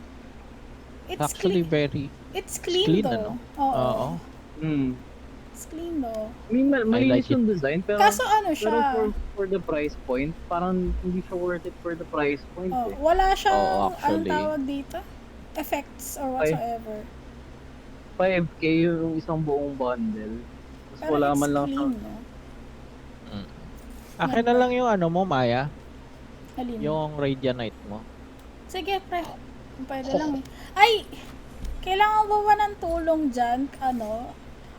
It's Actually, clean. It's clean, though. ano? Oo. Hmm. It's clean, though. I mean, malinis like yung design, pero... Kaso ano siya? Pero for the price point, parang hindi siya worth it for the price point Oh, eh. wala siyang, Oo, anong actually. tawag dito? Effects or whatsoever. 5K yung isang buong bundle. Tapos Pero wala it's man lang clean, no? Akin na lang yung ano mo, Maya. Alin? Yung Radianite mo. Sige, pre. Kung pwede lang eh. Ay! Kailangan mo ba ng tulong dyan?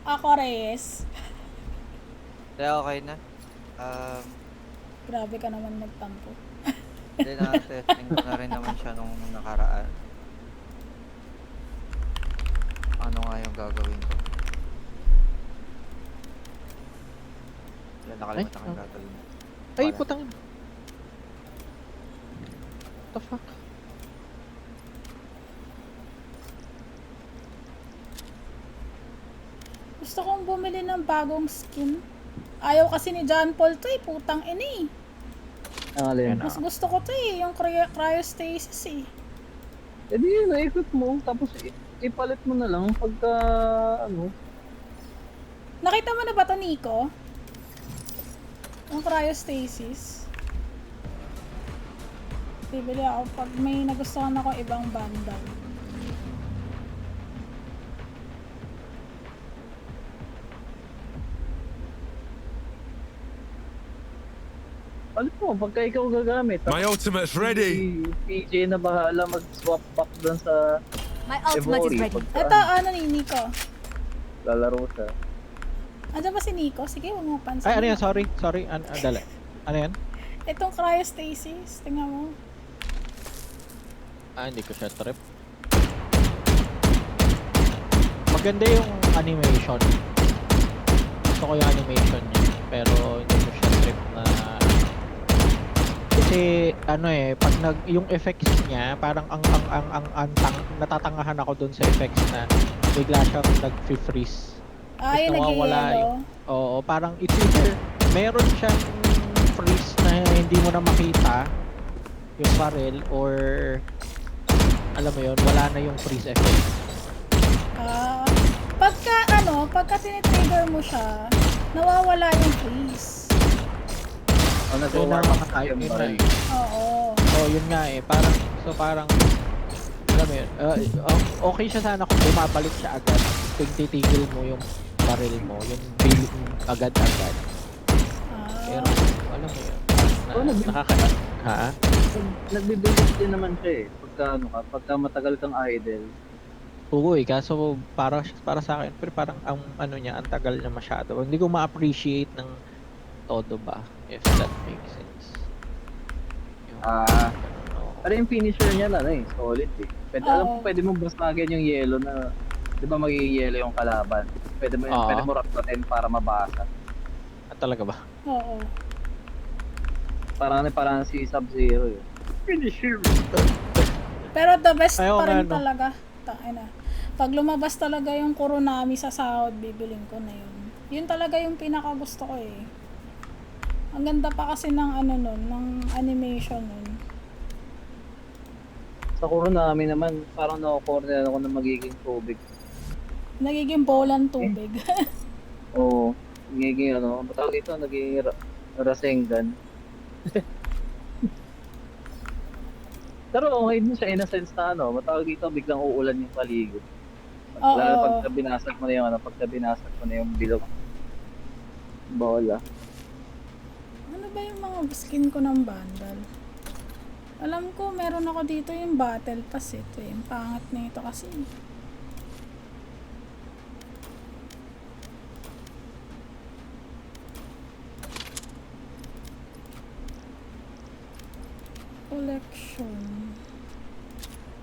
Ako, Reyes. Hindi, okay na. Grabe ka naman magtampo. Hindi na-testing ko na rin naman siya nung nakaraan. Ano nga yung gagawin ko? Wala, nakalimutan ko yung gagawin. Ay, Wala. putang. What the fuck? Gusto kong bumili ng bagong skin. Ayaw kasi ni John Paul to eh. Putang ina eh. Mas gusto ko to eh. Yung cryostasis eh. Eh di yun, naikot mo, tapos ipalit mo na lang pagka, Nakita mo na ba to, Nico? Yung cryostasis. Bibili ako pag may nagustuhan ako ibang bundle. palit mo, pagka ikaw gagamit. My ultimate's ready. Si PJ na bahala mag-swap back doon sa My ultimate is Evori. ready. Pagka Ito, ano ni Nico? lalaro siya. Andiyan ba si Nico? Sige, huwag mo pansin. Ay, ano yan? Sorry. Dali. Ano yan? Itong cryostasis, tingnan mo. Hindi ko siya trip. Maganda yung animation. Gusto ko yung animation niya. Pero hindi ko siya trip na... Kasi pag yung effects niya, parang natatangahan ako dun sa effects na bigla siyang nag-freeze. Yung nag-yellow. Oo, parang it's either meron siyang freeze na hindi mo na makita yung barrel or alam mo yun, wala na yung freeze effect. Pagka tinitrigger mo siya, nawawala yung freeze. O, So, nag-warm up nakakaayos yung yun na baril. eh. Oo. Oh, yun nga eh. Parang, alam mo yun, okay siya sana kung bumabalik siya agad. Kung titigil mo yung baril mo, yung build agad-agad. Pero, alam mo yun, ha? Nagbibilis din naman siya eh. Pagka matagal kang idle. Oo eh, kaso para sa akin, pero parang ang ano niya, ang tagal niya masyado. Hindi ko ma-appreciate ng todo ba, if that makes sense. Pero yung finisher niya solid eh. Alam ko pwede mo basagin yung yellow na, di ba magiging yellow yung kalaban? Pwede mo rapatin para mabasa. Talaga ba? Oo. Parang si Sub-Zero eh. Finisher! Pero the best Ayaw pa rin nga, no? talaga. Tangina. Pag lumabas talaga yung Kuronami sa sahod, bibiling ko na yun. Yun talaga yung pinaka gusto ko eh. Ang ganda pa kasi ng ng animation nun. Sa Kuronami naman, parang na-corner ako na magiging tubig. Nagiging bolan tubig. Oo. Nagiging matawag ito, nagiging Rasengan. Pero okay din siya in a sense na matawag dito, biglang uulan yung paligid. Oo. Lalo pagka binasag mo na yung bilog. Bola. Ano ba yung mga skin ko ng Vandal? Alam ko, meron ako dito yung Battle Pass. Ito yung pangat na ito kasi. Collection.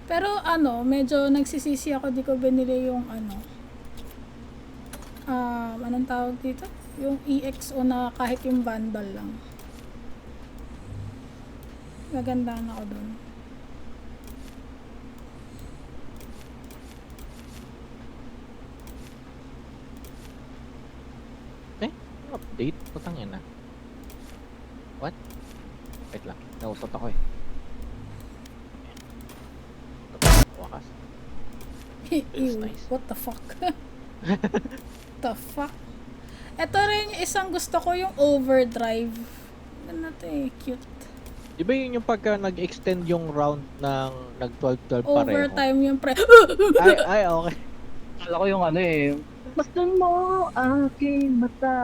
Pero medyo nagsisisi ako, di ko binili yung anong tawag dito? Yung EXO na kahit yung Vandal lang. Gagandaan ako dun. Update? Putang ina. What? Wait lang, nausot ako eh. Wakas. Ew, nice. what the fuck? The fuck? Ito rin yung isang gusto ko, yung Overdrive. Ano to eh, cute. Di ba yun yung pagka nag-extend yung round ng nag-12-12 pareho? Overtime yung ay, okay. Kala ko yung Masdan mo aking mata.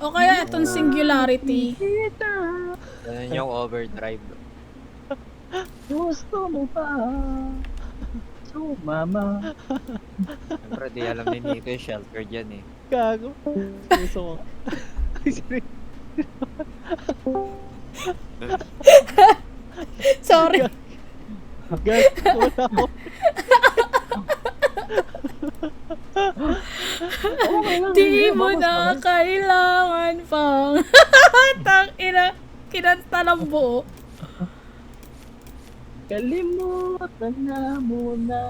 O kaya itong Singularity. Ganun yung overdrive. Gusto mo pa sumama. Siyempre, di alam ni Nico yung shelter dyan eh. Gago. Gusto ko. Ay, sorry. Sorry. Gago. Wala ko. Di mo na kailangan pang tangina, kinanta ng buo. Kalimutan na muna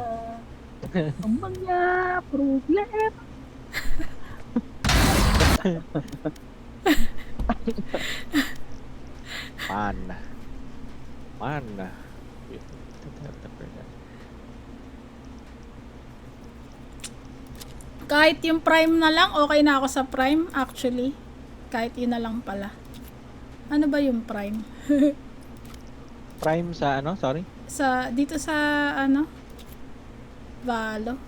ang mga problema. Man. Kahit yung Prime na lang, okay na ako sa Prime actually. Kahit yun na lang pala. Ano ba yung Prime? Prime sa Sorry? Dito sa Valo.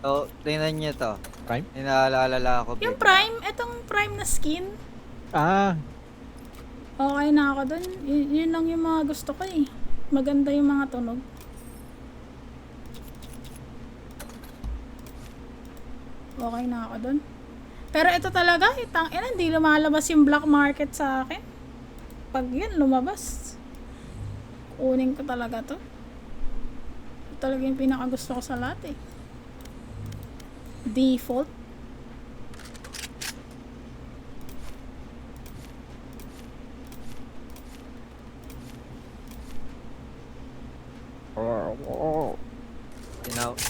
So, tingnan nyo to. Prime? Inaalala ko. Yung Prime, etong Prime na skin. Okay na ako dun. Yun lang yung mga gusto ko eh. Maganda yung mga tunog. Okay na ako dun. Pero ito talaga, hindi lumalabas yung black market sa akin. Pag yun, lumabas. Kunin ko talaga to. Ito talaga yung pinakagusto ko sa lahat eh. Default.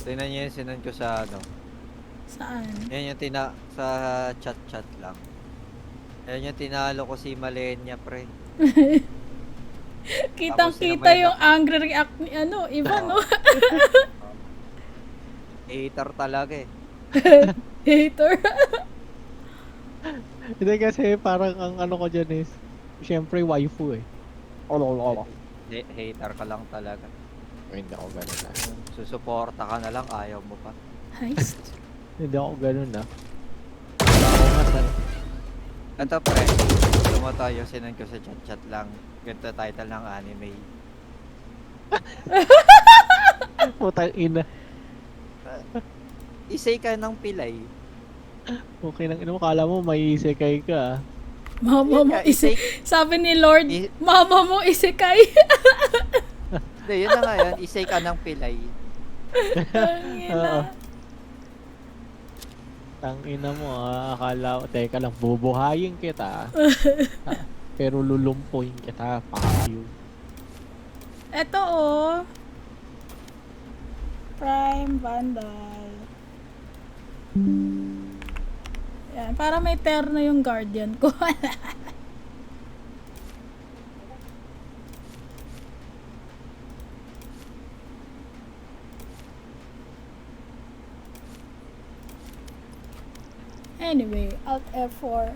Tingnan nyo yung sinan ko sa Saan? Yan yung sa chat lang. Yan yung tinalo ko si Malenia, pre. Kitang-kita yung angry react ni Ivan, no? Hater talaga eh. Hater. Hindi kasi parang ang ano ko dyan is, syempre waifu eh. Hater ka lang talaga. Hindi ako ganun na. Susuporta ka na lang, ayaw mo pa. Heist. Hindi ako ganun na. Ako nga sa... Ito pre, gusto mo tayo, sinend ko sa chat lang. Ganito title ng anime. Putang ina. Isay ka ng pilay. Okay lang, ino mo, kala mo may isekay ka ah. Mama mo sabi ni Lord, mama mo isekay. Hindi, yun na nga yan. Isay ka ng pilay. Oo. Tangina mo akala ko, teka lang, bubuhayin kita. Pero lulumpuin kita, pakiyo. Eto oh. Prime Vandal. Yan, para may terno yung guardian ko. Anyway, Alt F4.